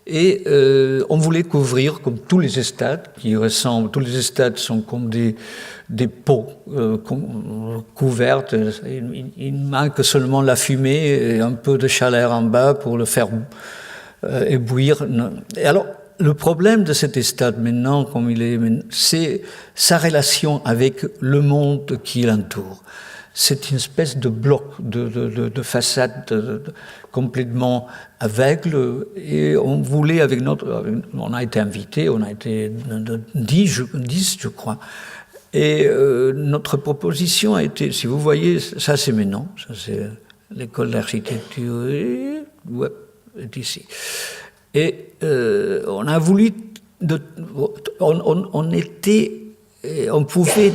Et on voulait couvrir, comme tous les stades, tous les stades sont comme des pots couvertes. Il manque seulement la fumée et un peu de chaleur en bas pour le faire ébouillir. Et alors, le problème de cet stade maintenant, comme il est, c'est sa relation avec le monde qui l'entoure. C'est une espèce de bloc, de façade complètement aveugle. Et on voulait, on a été invités, on a été 10, je crois. Et notre proposition a été, si vous voyez, ça c'est maintenant, ça c'est l'école d'architecture, ouais, est ici. Et on a voulu, on pouvait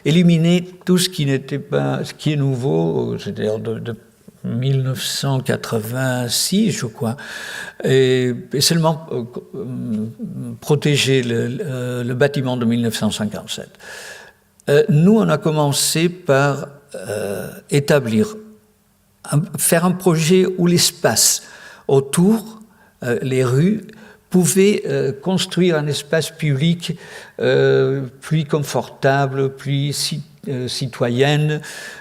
éliminer tout ce qui n'était pas, ce qui est nouveau, c'est-à-dire de 1986, je crois, et seulement protéger le bâtiment de 1957. Nous, on a commencé par faire un projet où l'espace autour, les rues, pouvait construire un espace public plus confortable, plus citoyenne,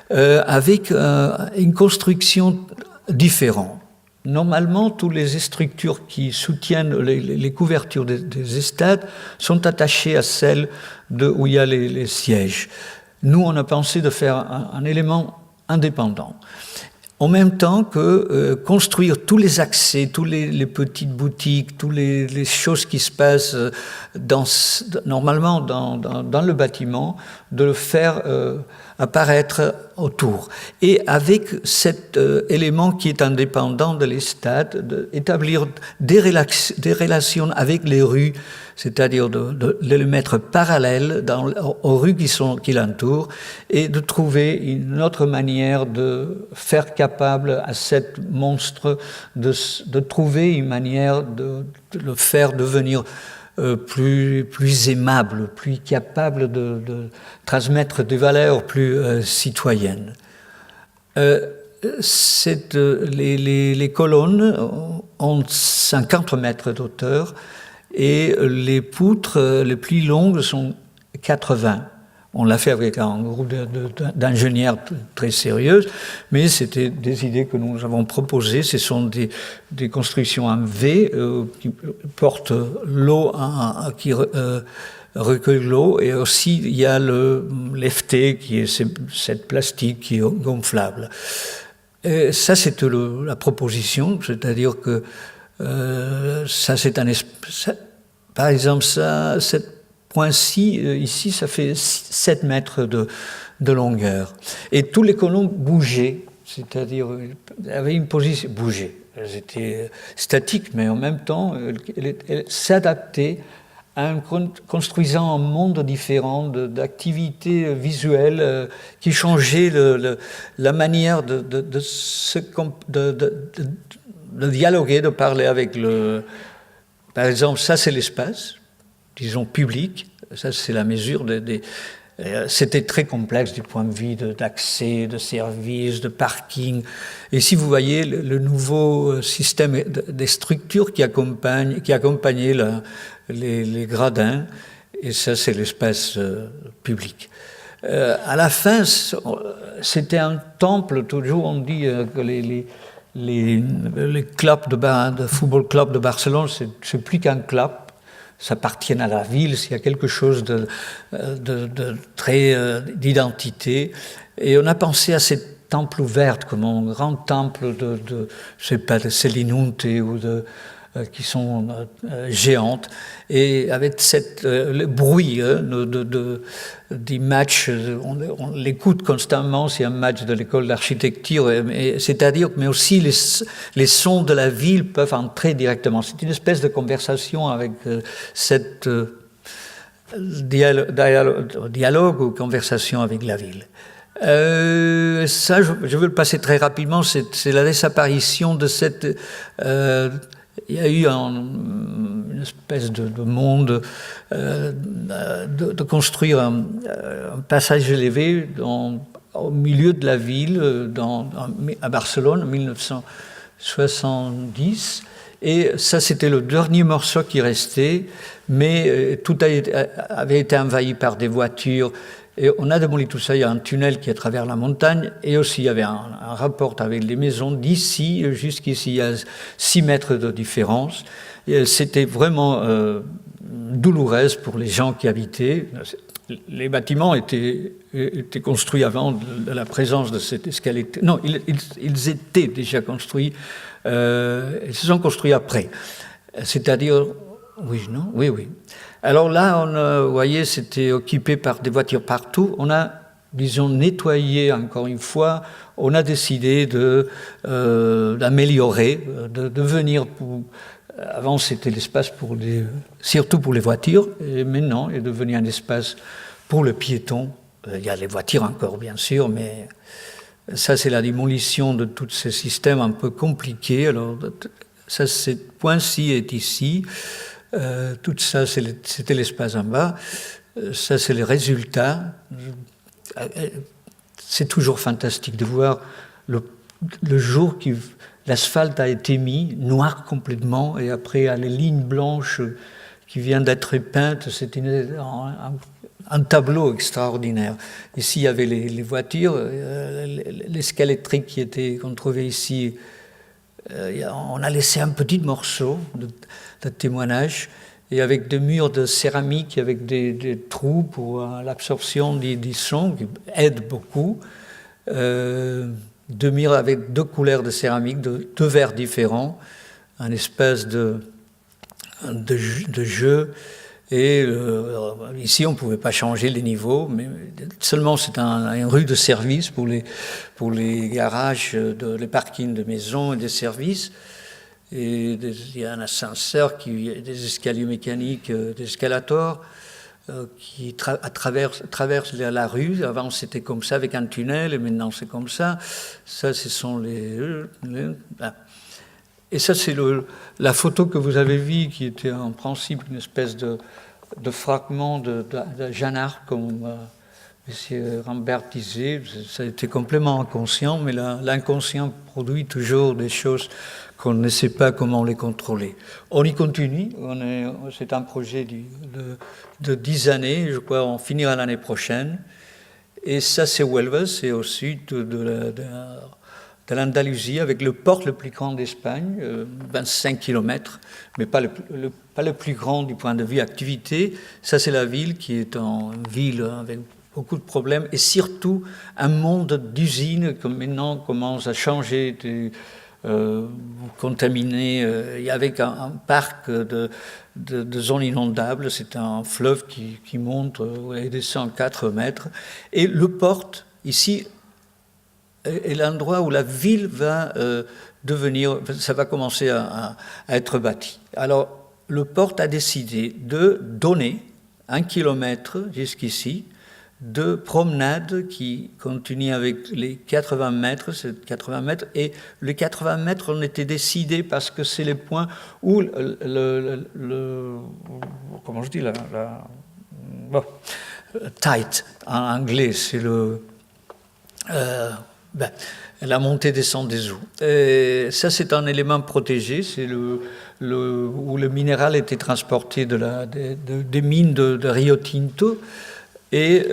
avec une construction différente. Normalement, toutes les structures qui soutiennent les couvertures des stades sont attachées à celles où il y a les sièges. Nous, on a pensé de faire un élément indépendant. En même temps que construire tous les accès, toutes les petites boutiques, toutes les choses qui se passent normalement dans le bâtiment, de le faire apparaître autour. Et avec cet élément qui est indépendant de l'estate, d'établir des relations avec les rues c'est-à-dire de les mettre parallèles aux rues qui l'entourent et de trouver une autre manière de faire capable à cet monstre de trouver une manière de le faire devenir plus aimable, plus capable de transmettre des valeurs plus citoyennes. Les colonnes ont 50 mètres d'auteur et les poutres les plus longues sont 80. On l'a fait avec un groupe d'ingénieurs très sérieux, mais c'était des idées que nous avons proposées. Ce sont des constructions en V qui portent l'eau, qui recueille l'eau, et aussi il y a l'FT qui est cette plastique qui est gonflable. Et ça, c'était la proposition, c'est-à-dire que ça, c'est par exemple, cette point-ci, ici, ça fait 7 mètres de longueur. Et tous les colons bougeaient, c'est-à-dire avaient une position, bougeaient. Elles étaient statiques, mais en même temps, elles s'adaptaient en construisant un monde différent d'activités visuelles qui changeaient la manière de dialoguer, de parler avec Par exemple, ça c'est l'espace, disons public, ça c'est la mesure c'était très complexe du point de vue d'accès, de services, de parking. Et si vous voyez le nouveau système des structures qui accompagnaient les gradins, et ça c'est l'espace public. À la fin, c'était un temple, toujours on dit que les clubs de football club de Barcelone, c'est plus qu'un club. Ça appartient à la ville, s'il y a quelque chose de très d'identité. Et on a pensé à ces temples ouverts comme un grand temple je sais pas, de Selinunte ou qui sont géantes, et avec le bruit des matchs, on l'écoute constamment, c'est un match de l'école d'architecture, c'est-à-dire, mais aussi les sons de la ville peuvent entrer directement. C'est une espèce de conversation avec cette dialogue ou conversation avec la ville. Ça, je veux le passer très rapidement, c'est la disparition de cette... il y a eu une espèce de monde de construire un passage élevé au milieu de la ville à Barcelone en 1970, et ça c'était le dernier morceau qui restait, mais tout avait été envahi par des voitures. Et on a démoli tout ça, il y a un tunnel qui est à travers la montagne, et aussi il y avait un rapport avec les maisons d'ici jusqu'ici, il y a 6 mètres de différence. Et c'était vraiment douloureux pour les gens qui habitaient. Les bâtiments étaient construits avant de la présence de cette escalier. Non, ils étaient déjà construits, ils se sont construits après. C'est-à-dire, oui. Alors là, vous voyez, c'était occupé par des voitures partout. On a, disons, nettoyé encore une fois. On a décidé d'améliorer, de venir avant, c'était l'espace surtout pour les voitures, et maintenant, il est devenu un espace pour le piéton. Il y a les voitures encore, bien sûr, mais ça, c'est la démolition de tous ces systèmes un peu compliqués. Alors, ça, ce point-ci est ici. Tout ça, c'était l'espace en bas. Ça, c'est les résultats. C'est toujours fantastique de voir le jour où l'asphalte a été mis, noir complètement, et après, les lignes blanches qui viennent d'être peintes. C'est un tableau extraordinaire. Ici, il y avait les voitures, l'escalétrique qui était qu'on trouvait ici. On a laissé un petit morceau de témoignage, et avec des murs de céramique, avec des trous pour l'absorption des sons, qui aident beaucoup. 2 murs avec 2 couleurs de céramique, 2 verres différents, un espèce de jeu. Et ici, on ne pouvait pas changer les niveaux, mais seulement c'est une rue de service pour les garages, les parkings de maisons et des services. Et il y a un ascenseur, des escaliers mécaniques, des escalators qui traversent la rue. Avant, c'était comme ça avec un tunnel, et maintenant, c'est comme ça. Ça, ce sont Et ça, c'est la photo que vous avez vue, qui était en principe une espèce de fragment de Jeanne d'Arc, comme M. Rambert disait. Ça a été complètement inconscient, mais l'inconscient produit toujours des choses qu'on ne sait pas comment les contrôler. On y continue, c'est un projet de 10 années, je crois, on finira l'année prochaine. Et ça, c'est Huelva, c'est au sud de l'Andalousie, avec le port le plus grand d'Espagne, 25 km, mais pas le plus grand du point de vue activité. Ça, c'est la ville qui est une ville avec beaucoup de problèmes, et surtout un monde d'usines qui maintenant commence à changer, contaminé, avec un parc de zones inondables. C'est un fleuve qui monte et descend 4 mètres. Et le port, ici, est l'endroit où la ville va ça va commencer à être bâti. Alors, le port a décidé de donner 1 kilomètre jusqu'ici de promenades qui continuent avec les 80 mètres, c'est 80 mètres, et les 80 mètres ont été décidés parce que c'est les points où comment je dis, tight, en anglais, c'est la montée-descente des eaux. Et ça, c'est un élément protégé, c'est où le minéral était transporté des mines de Rio Tinto. Et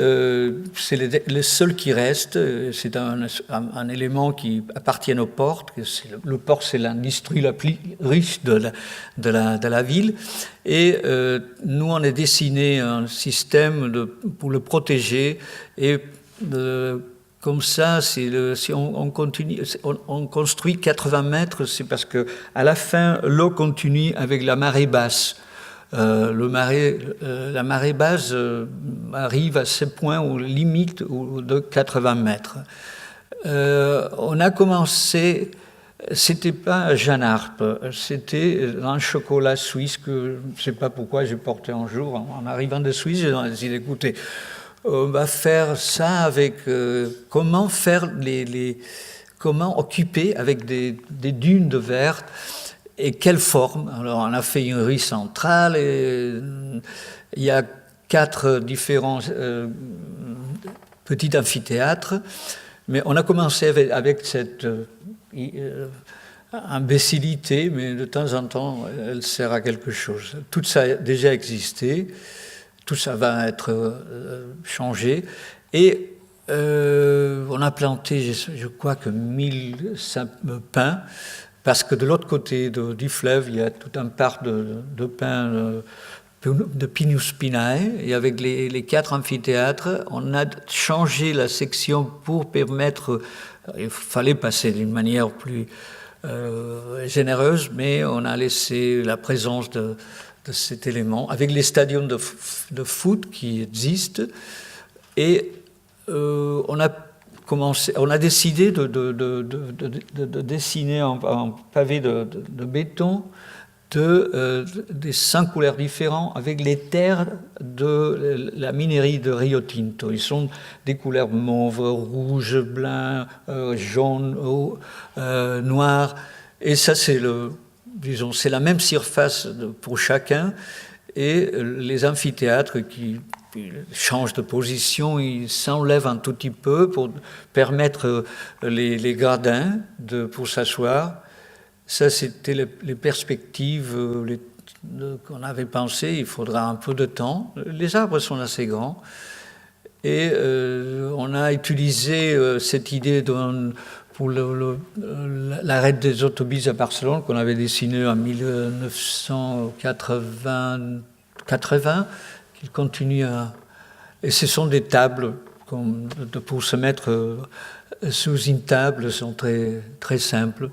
c'est le seul qui reste, c'est un élément qui appartient au port. Le port, c'est l'industrie la plus riche de la ville. Et nous, on a dessiné un système pour le protéger. Et comme ça, si on continue, on construit 80 mètres, c'est parce que à la fin, l'eau continue avec la marée basse. La marée basse arrive à ce point où limite de 80 mètres. On a commencé, c'était pas Jeanne d'Arc, c'était un chocolat suisse que je ne sais pas pourquoi j'ai porté un jour en arrivant de Suisse. J'ai dit, écoutez, on va faire ça avec comment occuper avec des dunes de verre. Et quelle forme? Alors, on a fait une rue centrale, et il y a 4 différents petits amphithéâtres, mais on a commencé avec cette imbécilité, mais de temps en temps, elle sert à quelque chose. Tout ça a déjà existé, tout ça va être changé, et on a planté, je crois que 1000 pins, parce que de l'autre côté du fleuve, il y a tout un parc de pins de Pinus Pinae, et avec les 4 amphithéâtres, on a changé la section pour permettre, il fallait passer d'une manière plus généreuse, mais on a laissé la présence de cet élément, avec les stadiums de foot qui existent, et on a décidé de dessiner en pavé de béton des 5 couleurs différentes avec les terres de la minerie de Rio Tinto. Ils sont des couleurs mauve, rouge, blanc, jaune, noir. Et ça, c'est la même surface pour chacun. Et les amphithéâtres qui changent de position, ils s'enlèvent un tout petit peu pour permettre les gradins pour s'asseoir. Ça, c'était les perspectives qu'on avait pensées. Il faudra un peu de temps. Les arbres sont assez grands. Et on a utilisé cette idée pour l'arrêt des autobus à Barcelone, qu'on avait dessiné en 1980, qu'il continue à... Et ce sont des tables pour se mettre sous une table, sont très, très simples.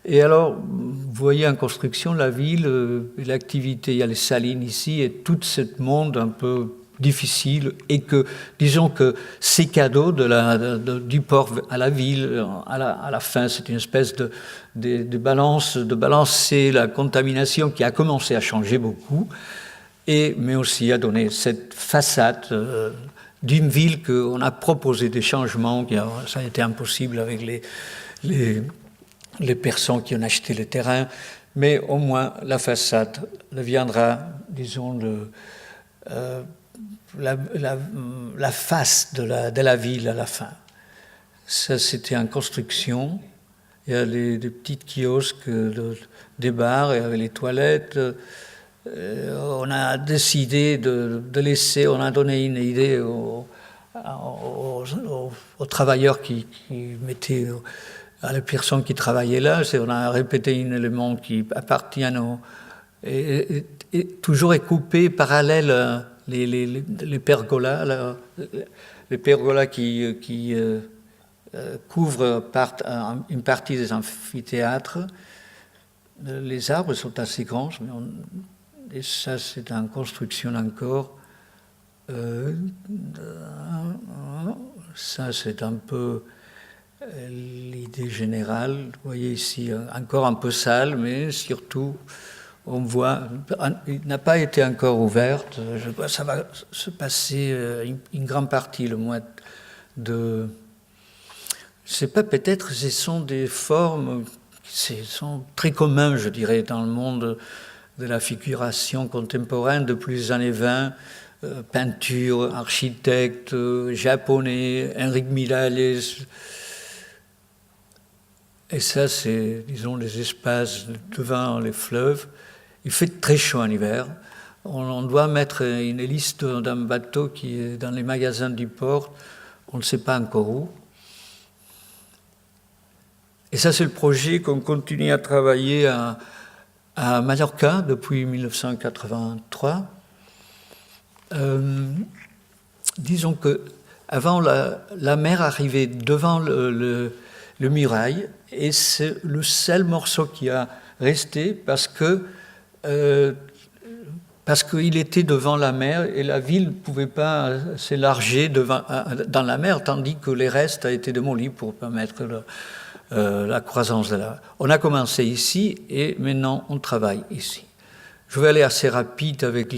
Et alors, vous voyez en construction la ville, l'activité, il y a les salines ici, et tout ce monde un peu difficile et que, disons que ces cadeaux du port à la ville, à la fin, c'est une espèce de balancer la contamination qui a commencé à changer beaucoup, mais aussi à donner cette façade d'une ville qu'on a proposé des changements, ça a été impossible avec les personnes qui ont acheté le terrain, mais au moins la façade deviendra, disons, la face de la ville à la fin. Ça, c'était en construction. Il y a des petites kiosques, des bars, et avec les toilettes. On a décidé de laisser, on a donné une idée aux travailleurs qui mettaient, à les personnes qui travaillaient là. On a répété un élément qui appartient et toujours est coupé parallèle les pergolas, les pergolas qui couvrent une partie des amphithéâtres. Les arbres sont assez grands, et ça c'est en construction encore. Ça c'est un peu l'idée générale. Vous voyez ici encore un peu sale, mais surtout on voit, il n'a pas été encore ouverte. Ça va se passer une grande partie, le mois de... Je ne sais pas, peut-être ce sont des formes qui sont très communes, je dirais, dans le monde de la figuration contemporaine depuis les années 20. Peinture, architecte, japonais, Enrique Miralles. Et ça, c'est, disons, les espaces devant les fleuves. Il fait très chaud en hiver. On doit mettre une hélice d'un bateau qui est dans les magasins du port. On ne sait pas encore où. Et ça, c'est le projet qu'on continue à travailler à Mallorca depuis 1983. Disons que avant la mer arrivait devant le muraille, et c'est le seul morceau qui a resté parce qu'il était devant la mer et la ville ne pouvait pas s'élargir dans la mer, tandis que les restes ont été démolis pour permettre la croissance de la... On a commencé ici et maintenant on travaille ici. Je vais aller assez rapide avec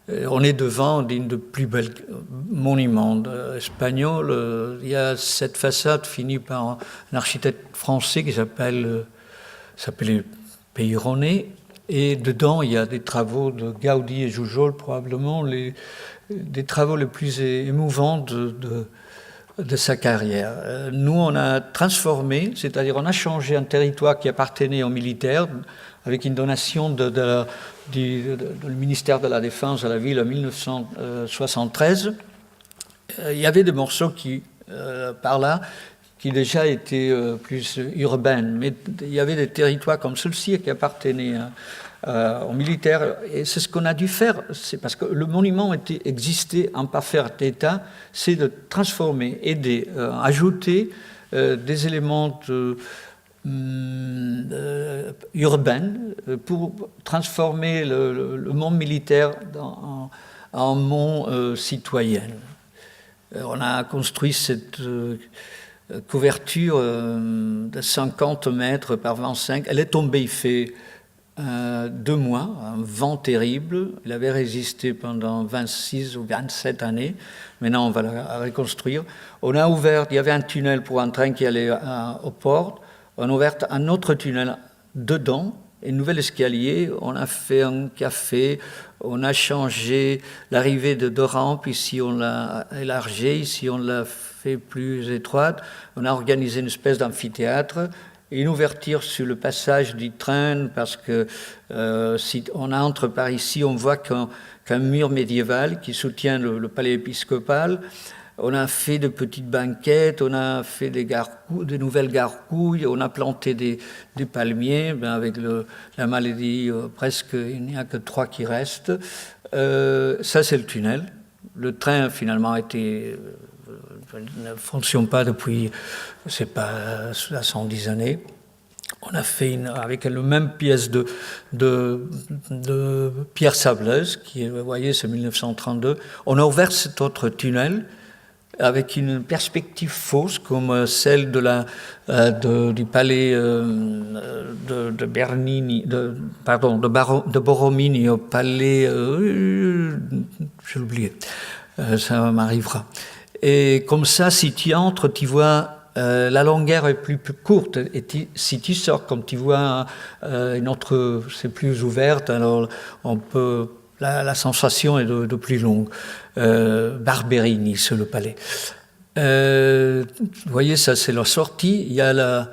on est devant l'une des plus belles monuments espagnols. Il y a cette façade finie par un architecte français qui s'appelle Peyronnet. Et dedans, il y a des travaux de Gaudi et Jujol, probablement des travaux les plus émouvants de sa carrière. Nous, on a transformé, c'est-à-dire on a changé un territoire qui appartenait aux militaires avec une donation du ministère de la Défense à la ville en 1973. Il y avait des morceaux par là, qui déjà étaient plus urbains, mais il y avait des territoires comme celui-ci qui appartenaient aux militaires, et c'est ce qu'on a dû faire, c'est parce que le monument existait en parfait état, c'est de transformer et d'ajouter des éléments urbains pour transformer le monde militaire en monde citoyen. On a construit cette couverture de 50 mètres par 25. Elle est tombée, il fait 2 mois, un vent terrible. Il avait résisté pendant 26 ou 27 années. Maintenant, on va la reconstruire. On a ouvert, il y avait un tunnel pour un train qui allait au port. On a ouvert un autre tunnel dedans, un nouvel escalier. On a fait un café. On a changé l'arrivée de 2 rampes. Ici, on l'a élargie. Ici, on l'a fait plus étroite. On a organisé une espèce d'amphithéâtre. Et une ouverture sur le passage du train, parce que si on entre par ici, on voit qu'un mur médiéval qui soutient le palais épiscopal. On a fait de petites banquettes, on a fait de nouvelles gargouilles, on a planté des palmiers, avec la maladie, presque, il n'y a que 3 qui restent. Ça, c'est le tunnel. Le train, finalement, ne fonctionne pas depuis, c'est pas 110 années. On a fait avec la même pièce de pierre sableuse, qui, vous voyez, c'est 1932. On a ouvert cet autre tunnel avec une perspective fausse, comme celle du palais de Bernini, de Borromini au palais, j'ai oublié, ça m'arrivera. Et comme ça, si tu entres, tu vois la longueur est plus courte, et si tu sors, comme tu vois une autre, c'est plus ouverte, alors on peut, la sensation est de plus longue. Barberini, c'est le palais. Vous voyez, ça c'est la sortie. Il y a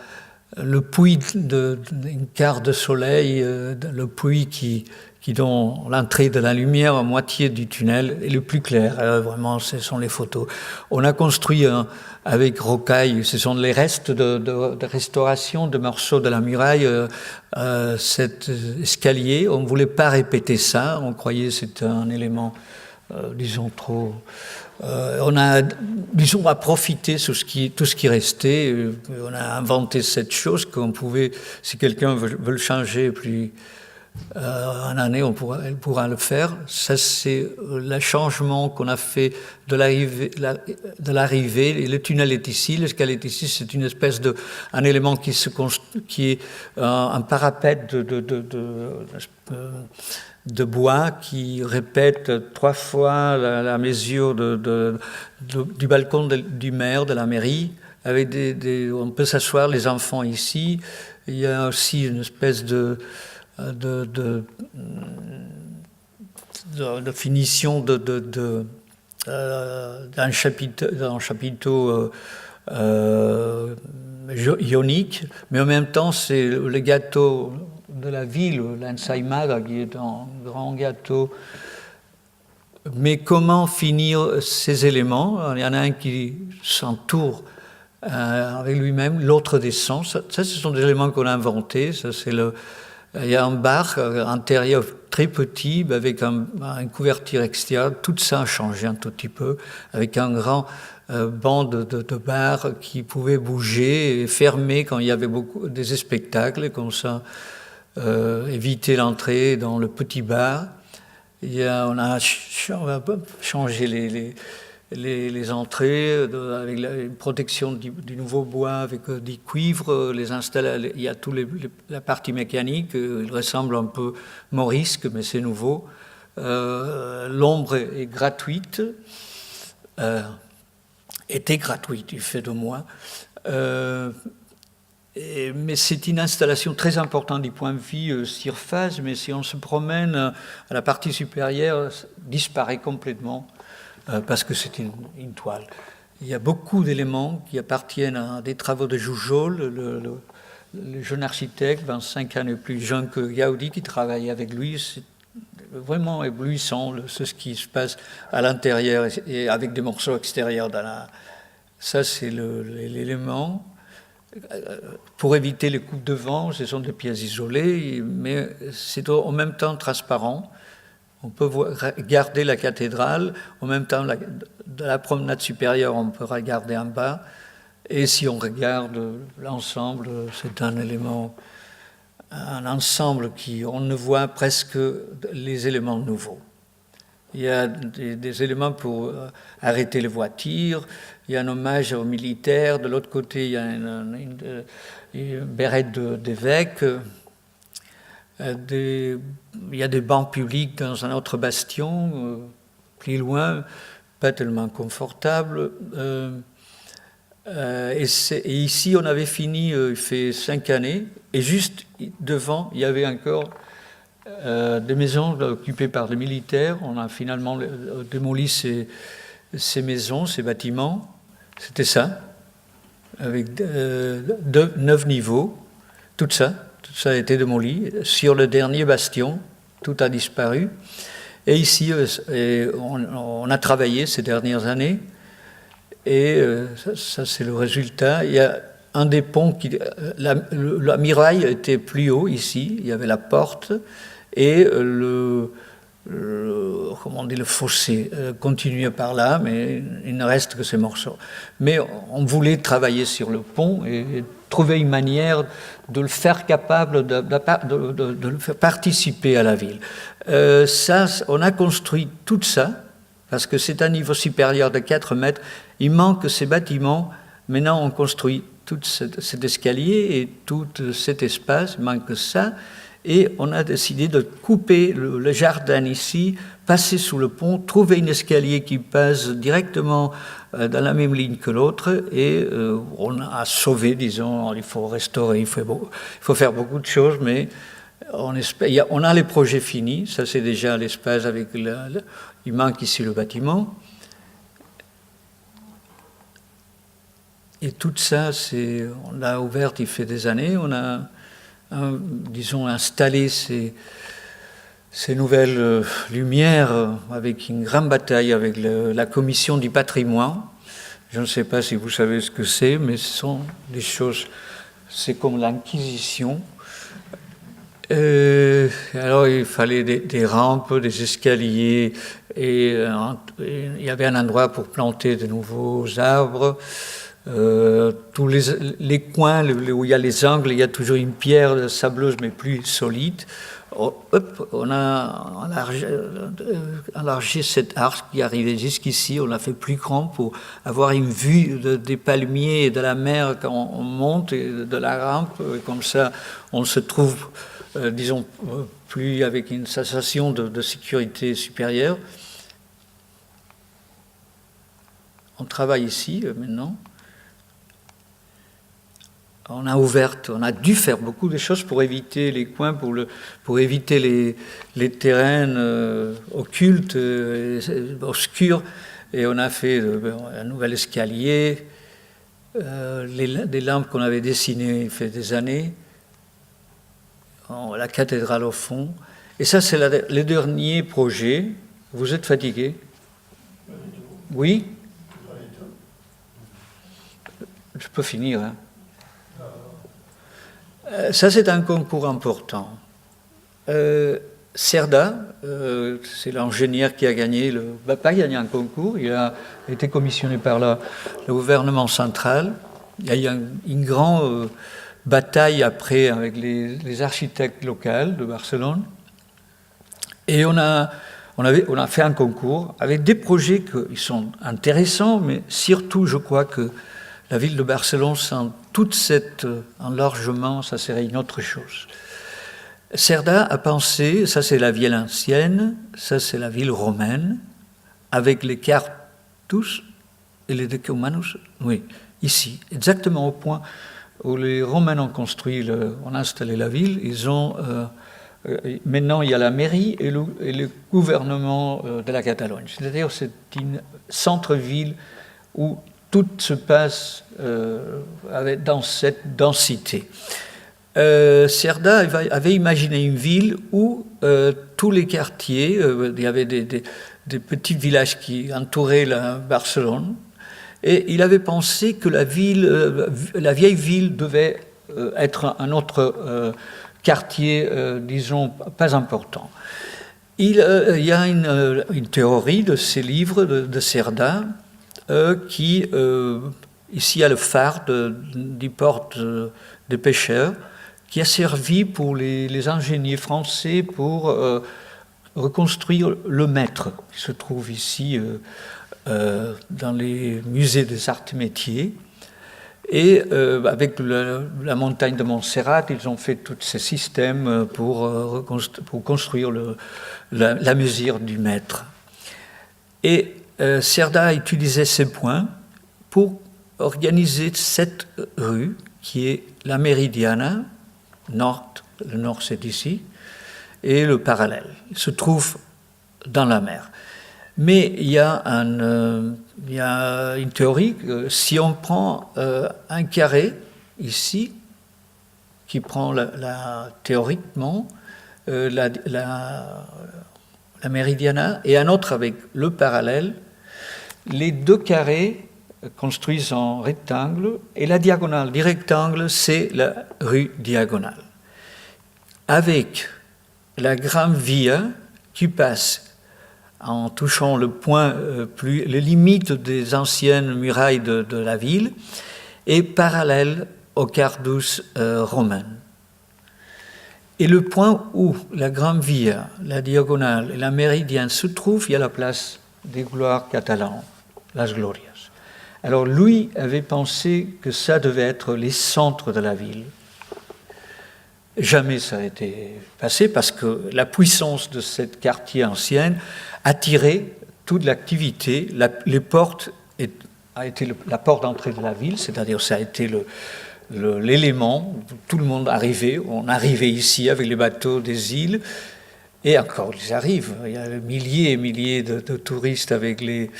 le puits d'une quart de soleil, le puits qui donne l'entrée de la lumière à moitié du tunnel, et le plus clair. Vraiment, ce sont les photos. On a construit avec rocaille, ce sont les restes de restauration de morceaux de la muraille, cet escalier. On ne voulait pas répéter ça, on croyait que c'était un élément, disons, trop... on a, disons, à profiter sur tout ce qui restait. On a inventé cette chose qu'on pouvait, si quelqu'un veut le changer, puis en année, elle pourra le faire. Ça, c'est le changement qu'on a fait de l'arrivée. Et le tunnel est ici, l'escalier est ici. C'est une espèce un élément qui est un parapet de bois qui répète 3 fois la mesure du balcon du maire, de la mairie. Avec on peut s'asseoir, les enfants ici. Il y a aussi une espèce de finition d'un chapiteau ionique, mais en même temps c'est le gâteau de la ville, l'Ensaïmada, qui est un grand gâteau. Mais comment finir ces éléments? Il y en a un qui s'entoure avec lui-même, l'autre descend. Ça, ce sont des éléments qu'on a inventés. Ça, c'est il y a un bar intérieur très petit, avec une couverture extérieure. Tout ça a changé un tout petit peu, avec un grand banc de bar qui pouvait bouger et fermer quand il y avait des spectacles, comme ça, éviter l'entrée dans le petit bar. On a changé les entrées avec la protection du nouveau bois avec du cuivre, il y a la partie mécanique, il ressemble un peu morisque, mais c'est nouveau. L'ombre est gratuite, était gratuite du fait de moi, mais c'est une installation très importante du point de vue surface, mais si on se promène à la partie supérieure, ça disparaît complètement. Parce que c'est une toile. Il y a beaucoup d'éléments qui appartiennent à des travaux de Jujol, le jeune architecte, 25 ans plus jeune que Gaudi, qui travaille avec lui. C'est vraiment éblouissant, ce qui se passe à l'intérieur et avec des morceaux extérieurs. Ça, c'est l'élément. Pour éviter les coups de vent, ce sont des pièces isolées, mais c'est en même temps transparent. On peut regarder la cathédrale, en même temps, de la promenade supérieure, on peut regarder en bas. Et si on regarde l'ensemble, c'est un ensemble on ne voit presque les éléments nouveaux. Il y a des éléments pour arrêter les voitures, il y a un hommage aux militaires, de l'autre côté, il y a une bérette d'évêque. Il y a des bancs publics dans un autre bastion, plus loin, pas tellement confortable. Et ici, on avait fini, il fait 5 années, et juste devant, il y avait encore des maisons occupées par des militaires. On a finalement démoli ces maisons, ces bâtiments. C'était ça, avec 9 niveaux, tout ça a été démoli. Sur le dernier bastion, tout a disparu. Et ici, on a travaillé ces dernières années. Et ça, c'est le résultat. Il y a un des ponts la muraille était plus haut ici. Il y avait la porte et comment on dit, le fossé, continuer par là, mais il ne reste que ces morceaux. Mais on voulait travailler sur le pont et trouver une manière de le faire capable de le faire participer à la ville. On a construit tout ça, parce que c'est un niveau supérieur de 4 mètres. Il manque ces bâtiments. Maintenant, on construit tout cet escalier et tout cet espace. Il manque ça. Et on a décidé de couper le jardin ici, passer sous le pont, trouver un escalier qui passe directement dans la même ligne que l'autre, et on a sauvé, disons, il faut restaurer, il faut faire beaucoup de choses, mais on a les projets finis, ça c'est déjà l'espace avec il manque ici le bâtiment. Et tout ça, on l'a ouvert il fait des années, on a disons, installer ces nouvelles lumières avec une grande bataille avec la commission du patrimoine. Je ne sais pas si vous savez ce que c'est, mais ce sont des choses, c'est comme l'Inquisition. Alors il fallait des rampes, des escaliers, et il y avait un endroit pour planter de nouveaux arbres. Tous les coins où il y a les angles, il y a toujours une pierre sableuse mais plus solide. On a élargi cet arc qui arrivait jusqu'ici, on l'a fait plus grand pour avoir une vue des palmiers et de la mer quand on monte, et de la rampe, et comme ça on se trouve, disons, plus avec une sensation de sécurité supérieure. On travaille ici maintenant. On a dû faire beaucoup de choses pour éviter les coins, pour éviter les terrains occultes, obscurs. Et on a fait un nouvel escalier, des lampes qu'on avait dessinées il fait des années, la cathédrale au fond. Et ça, c'est le dernier projet. Vous êtes fatigué? Oui? Je peux finir, hein? Ça, c'est un concours important. Cerda, c'est l'ingénieur qui a gagné, pas gagné un concours, il a été commissionné par le gouvernement central. Il y a eu une grande bataille après avec les architectes locaux de Barcelone. Et on a fait un concours avec des projets qui sont intéressants, mais surtout, je crois que la ville de Barcelone, sans tout cet enlargement, ça serait une autre chose. Cerda a pensé, ça c'est la ville ancienne, ça c'est la ville romaine, avec les Cartus et les Decumanus, oui, ici, exactement au point où les Romains ont ont installé la ville. Maintenant il y a la mairie et le gouvernement de la Catalogne. C'est-à-dire c'est une centre-ville où tout se passe dans cette densité. Cerda avait imaginé une ville où tous les quartiers, il y avait des petits villages qui entouraient Barcelone, et il avait pensé que la vieille ville devait être un autre quartier, disons, pas important. Il y a une théorie de ces livres de Cerda, qui, ici, a le phare du port des pêcheurs, qui a servi pour les ingénieurs français pour reconstruire le Maître, qui se trouve ici dans les musées des arts et métiers. Et avec la montagne de Montserrat, ils ont fait tous ces systèmes pour construire la mesure du Maître. Et Cerda a utilisé ces points pour organiser cette rue qui est la Meridiana, le nord c'est ici, et le parallèle. Il se trouve dans la mer. Mais il y a une théorie que si on prend un carré ici, qui prend théoriquement la Meridiana, et un autre avec le parallèle, les deux carrés construisent en rectangle, et la diagonale du rectangle, c'est la rue diagonale. Avec la Gran Via, qui passe en touchant le point, les limites des anciennes murailles de la ville, et parallèle au Cardus romain. Et le point où la Grande Via, la Diagonale et la Méridienne se trouvent, il y a la place des gloires catalanes, Las Glorias. Alors lui avait pensé que ça devait être les centres de la ville. Jamais ça a été passé parce que la puissance de ce quartier ancien attirait toute l'activité. Les portes a été la porte d'entrée de la ville, c'est-à-dire ça a été l'élément, tout le monde arrivait, on arrivait ici avec les bateaux des îles, et encore ils arrivent, il y a milliers et milliers de touristes avec les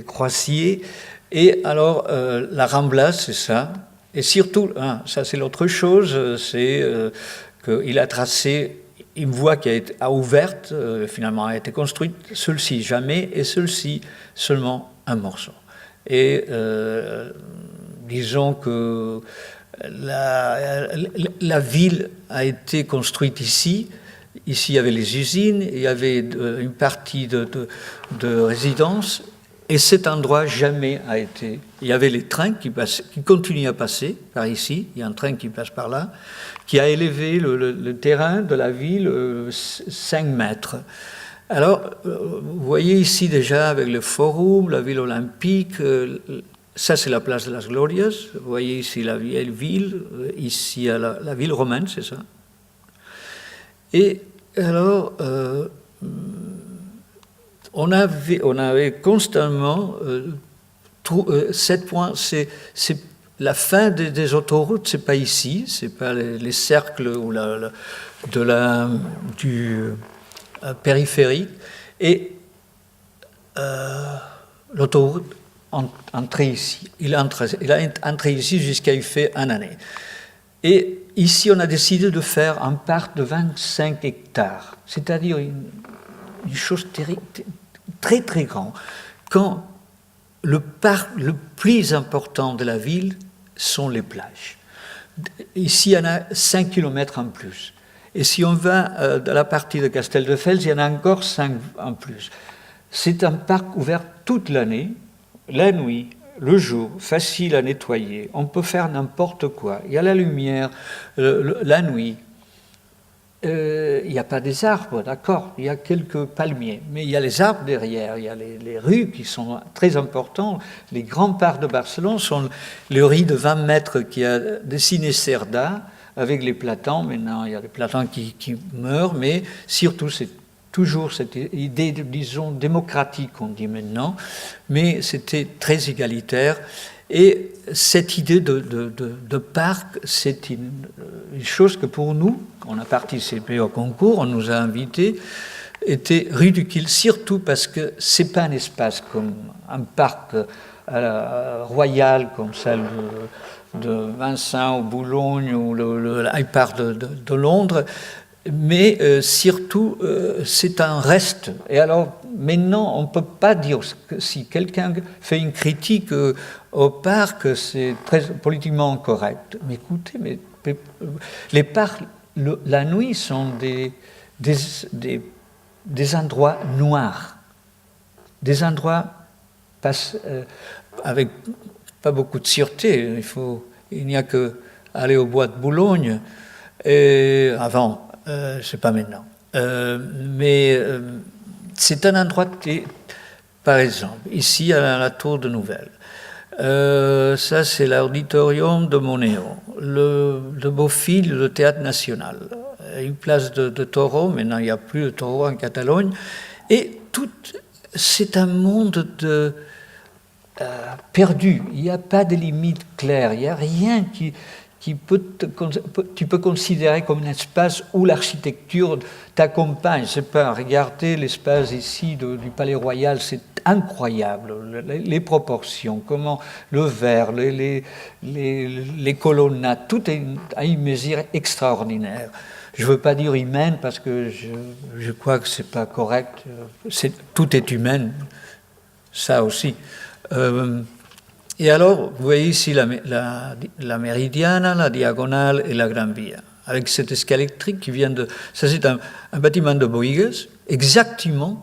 croisiers, et alors la Rambla, c'est ça, et surtout, ça c'est l'autre chose, c'est qu'il a tracé une voie qui a ouverte, finalement a été construite, celle-ci jamais, et celle-ci seulement un morceau. Et disons que la ville a été construite ici. Ici, il y avait les usines, il y avait une partie de résidence, et cet endroit jamais a été... Il y avait les trains qui continuent à passer par ici, il y a un train qui passe par là, qui a élevé le terrain de la ville 5 mètres. Alors, vous voyez ici déjà avec le forum, la ville olympique, ça c'est la place de las Glorias, vous voyez ici la vieille ville, ici la ville romaine, c'est ça. Et alors, on avait constamment, 7 points, c'est la fin des autoroutes, c'est pas ici, c'est pas les cercles ou du périphérique, et l'autoroute entrait ici. Il a entré ici jusqu'à il fait 1 année. Et ici, on a décidé de faire un parc de 25 hectares, c'est-à-dire une chose très très grande. Quand le parc le plus important de la ville sont les plages. Ici, il y en a 5 km en plus. Et si on va dans la partie de Casteldefels, il y en a encore 5 en plus. C'est un parc ouvert toute l'année, la nuit, le jour, facile à nettoyer. On peut faire n'importe quoi. Il y a la lumière, la nuit. Il n'y a pas des arbres, d'accord, il y a quelques palmiers, mais il y a les arbres derrière, il y a les rues qui sont très importantes. Les grands parcs de Barcelone sont le riz de 20 mètres qui a dessiné Cerdà, avec les platans. Maintenant, il y a les platans qui meurent, mais surtout, c'est toujours cette idée, disons, démocratique, on dit maintenant, mais c'était très égalitaire. Et cette idée de parc, c'est une chose que pour nous, on a participé au concours, on nous a invités, était ridicule, surtout parce que ce n'est pas un espace comme un parc royal, comme celle de Vincent ou Boulogne ou le Hyde Park de Londres, mais surtout c'est un reste. Et alors maintenant on ne peut pas dire que si quelqu'un fait une critique au parc, c'est très politiquement correct. Mais écoutez, les parcs la nuit sont des endroits noirs, des endroits avec pas beaucoup de sûreté. Il n'y a que aller au bois de Boulogne avant. C'est pas maintenant. Mais c'est un endroit par exemple, ici à la Tour de Nouvelle. Ça, c'est l'auditorium de Moneo. Le Beaufil, le Théâtre National. Une place de taureau, maintenant il n'y a plus de taureau en Catalogne. Et c'est un monde perdu. Il n'y a pas de limite claire. Il n'y a rien qui tu peux considérer comme un espace où l'architecture t'accompagne. C'est pas, regardez l'espace ici du Palais Royal, c'est incroyable, les proportions, comment le verre, les colonnades, tout est à une mesure extraordinaire. Je ne veux pas dire humaine parce que je crois que c'est pas correct. Tout est humain, ça aussi. Et alors, vous voyez ici la Meridiana, la Diagonale et la Gran Via, avec cette escale électrique qui vient de... Ça, c'est un bâtiment de Boïgues, exactement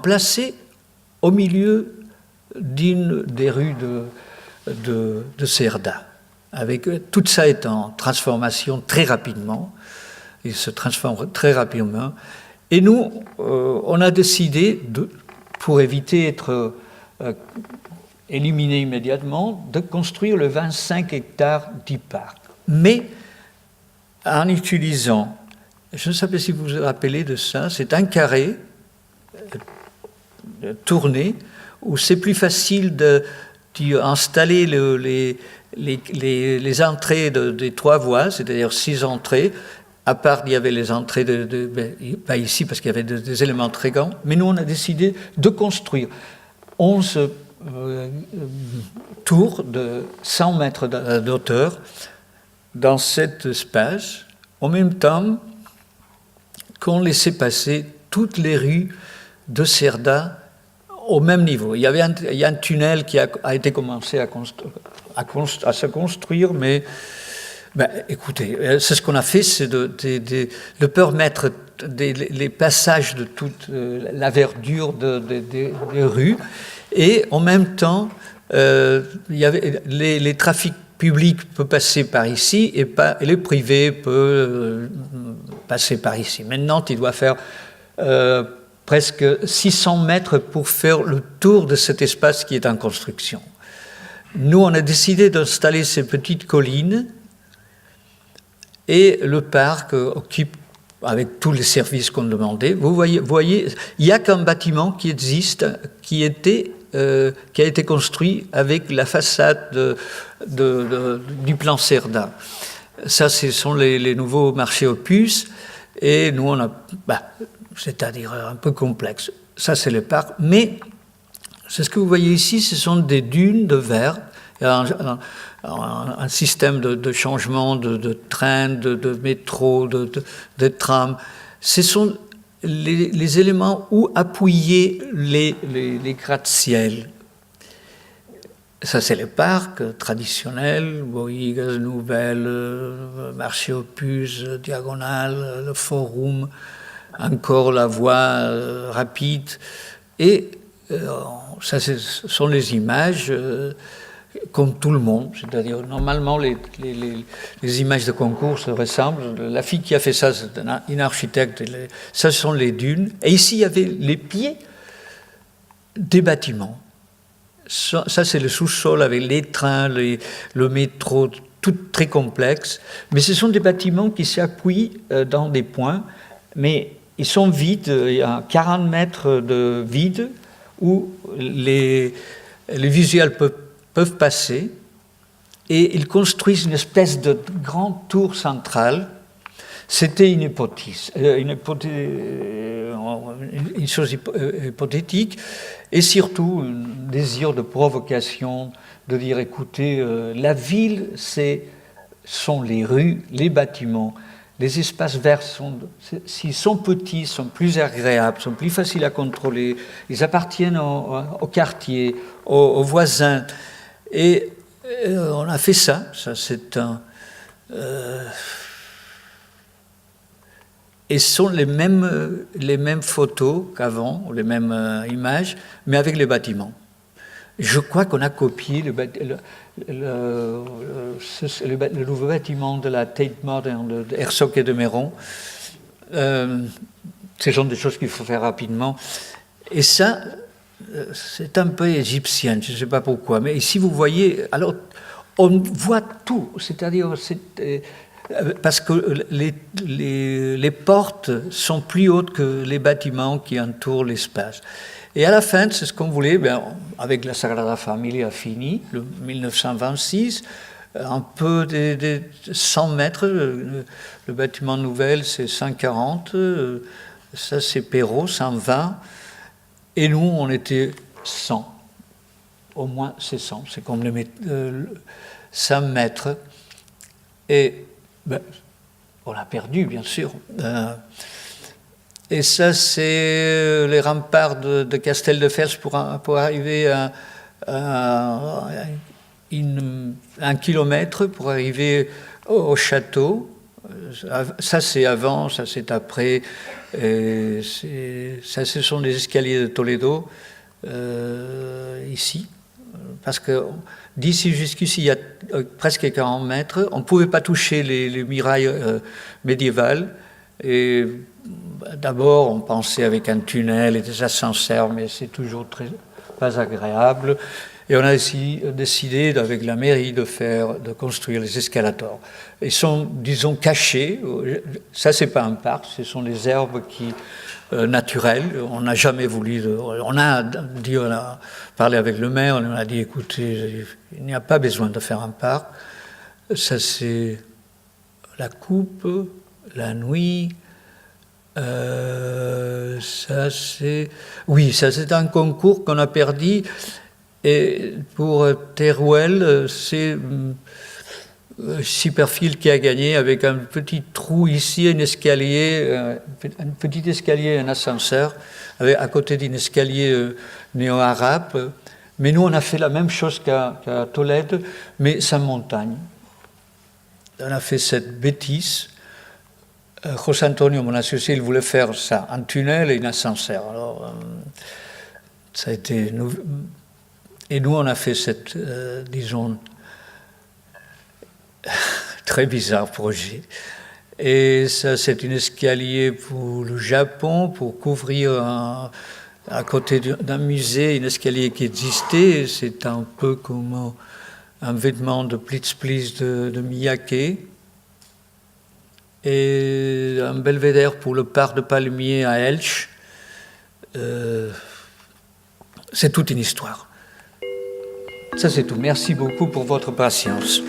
placé au milieu d'une des rues de Cerda. Tout ça est en transformation très rapidement. Il se transforme très rapidement. Et nous, on a décidé, pour éviter d'être éliminé immédiatement, de construire le 25 hectares du parc. Mais en utilisant, je ne sais pas si vous vous rappelez de ça, c'est un carré tourné où c'est plus facile d'installer les entrées des 3 voies, c'est-à-dire 6 entrées. À part, il y avait les entrées pas ici parce qu'il y avait des éléments très grands, mais nous on a décidé de construire 11 tours de 100 mètres d'auteur dans cet espace, en même temps qu'on laissait passer toutes les rues de Cerda au même niveau. Il y a un tunnel qui a été commencé à se construire, mais écoutez, c'est ce qu'on a fait, c'est de permettre les passages de toute la verdure des rues, et en même temps, il y avait les trafics publics peuvent passer par ici et les privés peuvent passer par ici. Maintenant, il doit faire presque 600 mètres pour faire le tour de cet espace qui est en construction. Nous, on a décidé d'installer ces petites collines et le parc occupe avec tous les services qu'on demandait. Vous voyez, il n'y a qu'un bâtiment qui existe, qui a été construit avec la façade du plan Cerda. Ça, ce sont les nouveaux marchés aux puces, et nous, on a, c'est-à-dire un peu complexe. Ça, c'est le parc, mais c'est ce que vous voyez ici, ce sont des dunes de verre, un système de changement de train, de métro, de tram. Ce sont les éléments où appuyer les gratte-ciel. Ça, c'est le parc traditionnel, Boïgas, Nouvelle, marché aux puces, Diagonale, le Forum, encore la voie rapide. Et ça, ce sont les images comme tout le monde, c'est-à-dire normalement les images de concours se ressemblent. La fille qui a fait ça, c'est une architecte. Ça, ce sont les dunes. Et ici, il y avait les pieds des bâtiments. Ça, c'est le sous-sol avec les trains, le métro, tout très complexe. Mais ce sont des bâtiments qui s'appuient dans des points, mais ils sont vides. Il y a 40 mètres de vide où les visuels peuvent passer, et ils construisent une espèce de grande tour centrale. C'était une chose hypothétique, et surtout un désir de provocation, de dire, écoutez, la ville, sont les rues, les bâtiments, les espaces verts, s'ils sont petits, sont plus agréables, sont plus faciles à contrôler, ils appartiennent au quartier, aux voisins. Et on a fait ça c'est et ce sont les mêmes photos qu'avant, les mêmes images, mais avec les bâtiments. Je crois qu'on a copié le nouveau bâtiment de la Tate Modern de Herzog et de Meyron. Ce sont des choses qu'il faut faire rapidement. Et ça, c'est un peu égyptien, je ne sais pas pourquoi. Mais ici, vous voyez, alors, on voit tout. C'est-à-dire, parce que les portes sont plus hautes que les bâtiments qui entourent l'espace. Et à la fin, c'est ce qu'on voulait, avec la Sagrada Familia fini, le 1926, un peu de 100 mètres, le bâtiment Nouvelle, c'est 140, ça c'est Perrault, 120, et nous, on était 100. Au moins, c'est 100, c'est comme 100 mètres. Et on a perdu, bien sûr. Et ça, c'est les remparts de Casteldefels pour arriver à 1 kilomètre, pour arriver au château. Ça c'est avant, ça c'est après. Ça, ce sont les escaliers de Toledo, ici. Parce que d'ici jusqu'ici, il y a presque 40 mètres. On ne pouvait pas toucher les murailles médiévales. Et d'abord, on pensait avec un tunnel et des ascenseurs, mais c'est toujours pas agréable. Et on a aussi décidé, avec la mairie, de construire les escalators. Ils sont, disons, cachés. Ça, c'est pas un parc, ce sont des herbes naturelles. On n'a jamais voulu. On a parlé avec le maire, on a dit, écoutez, il n'y a pas besoin de faire un parc. Ça, c'est la coupe, la nuit. Ça, c'est un concours qu'on a perdu. Et pour Teruel, c'est Cyperfield qui a gagné avec un petit trou ici, un petit escalier, un ascenseur, à côté d'un escalier néo-arabe. Mais nous, on a fait la même chose qu'à Tolède, mais sans montagne. On a fait cette bêtise. José Antonio, mon associé, il voulait faire ça, un tunnel et un ascenseur. Alors, ça a été... Et nous, on a fait cette, disons, très bizarre projet. Et ça, c'est un escalier pour le Japon, pour couvrir à côté d'un musée, un escalier qui existait. C'est un peu comme un vêtement de Blitz Please de Miyake. Et un belvédère pour le parc de palmiers à Elche. C'est toute une histoire. Ça, c'est tout. Merci beaucoup pour votre patience.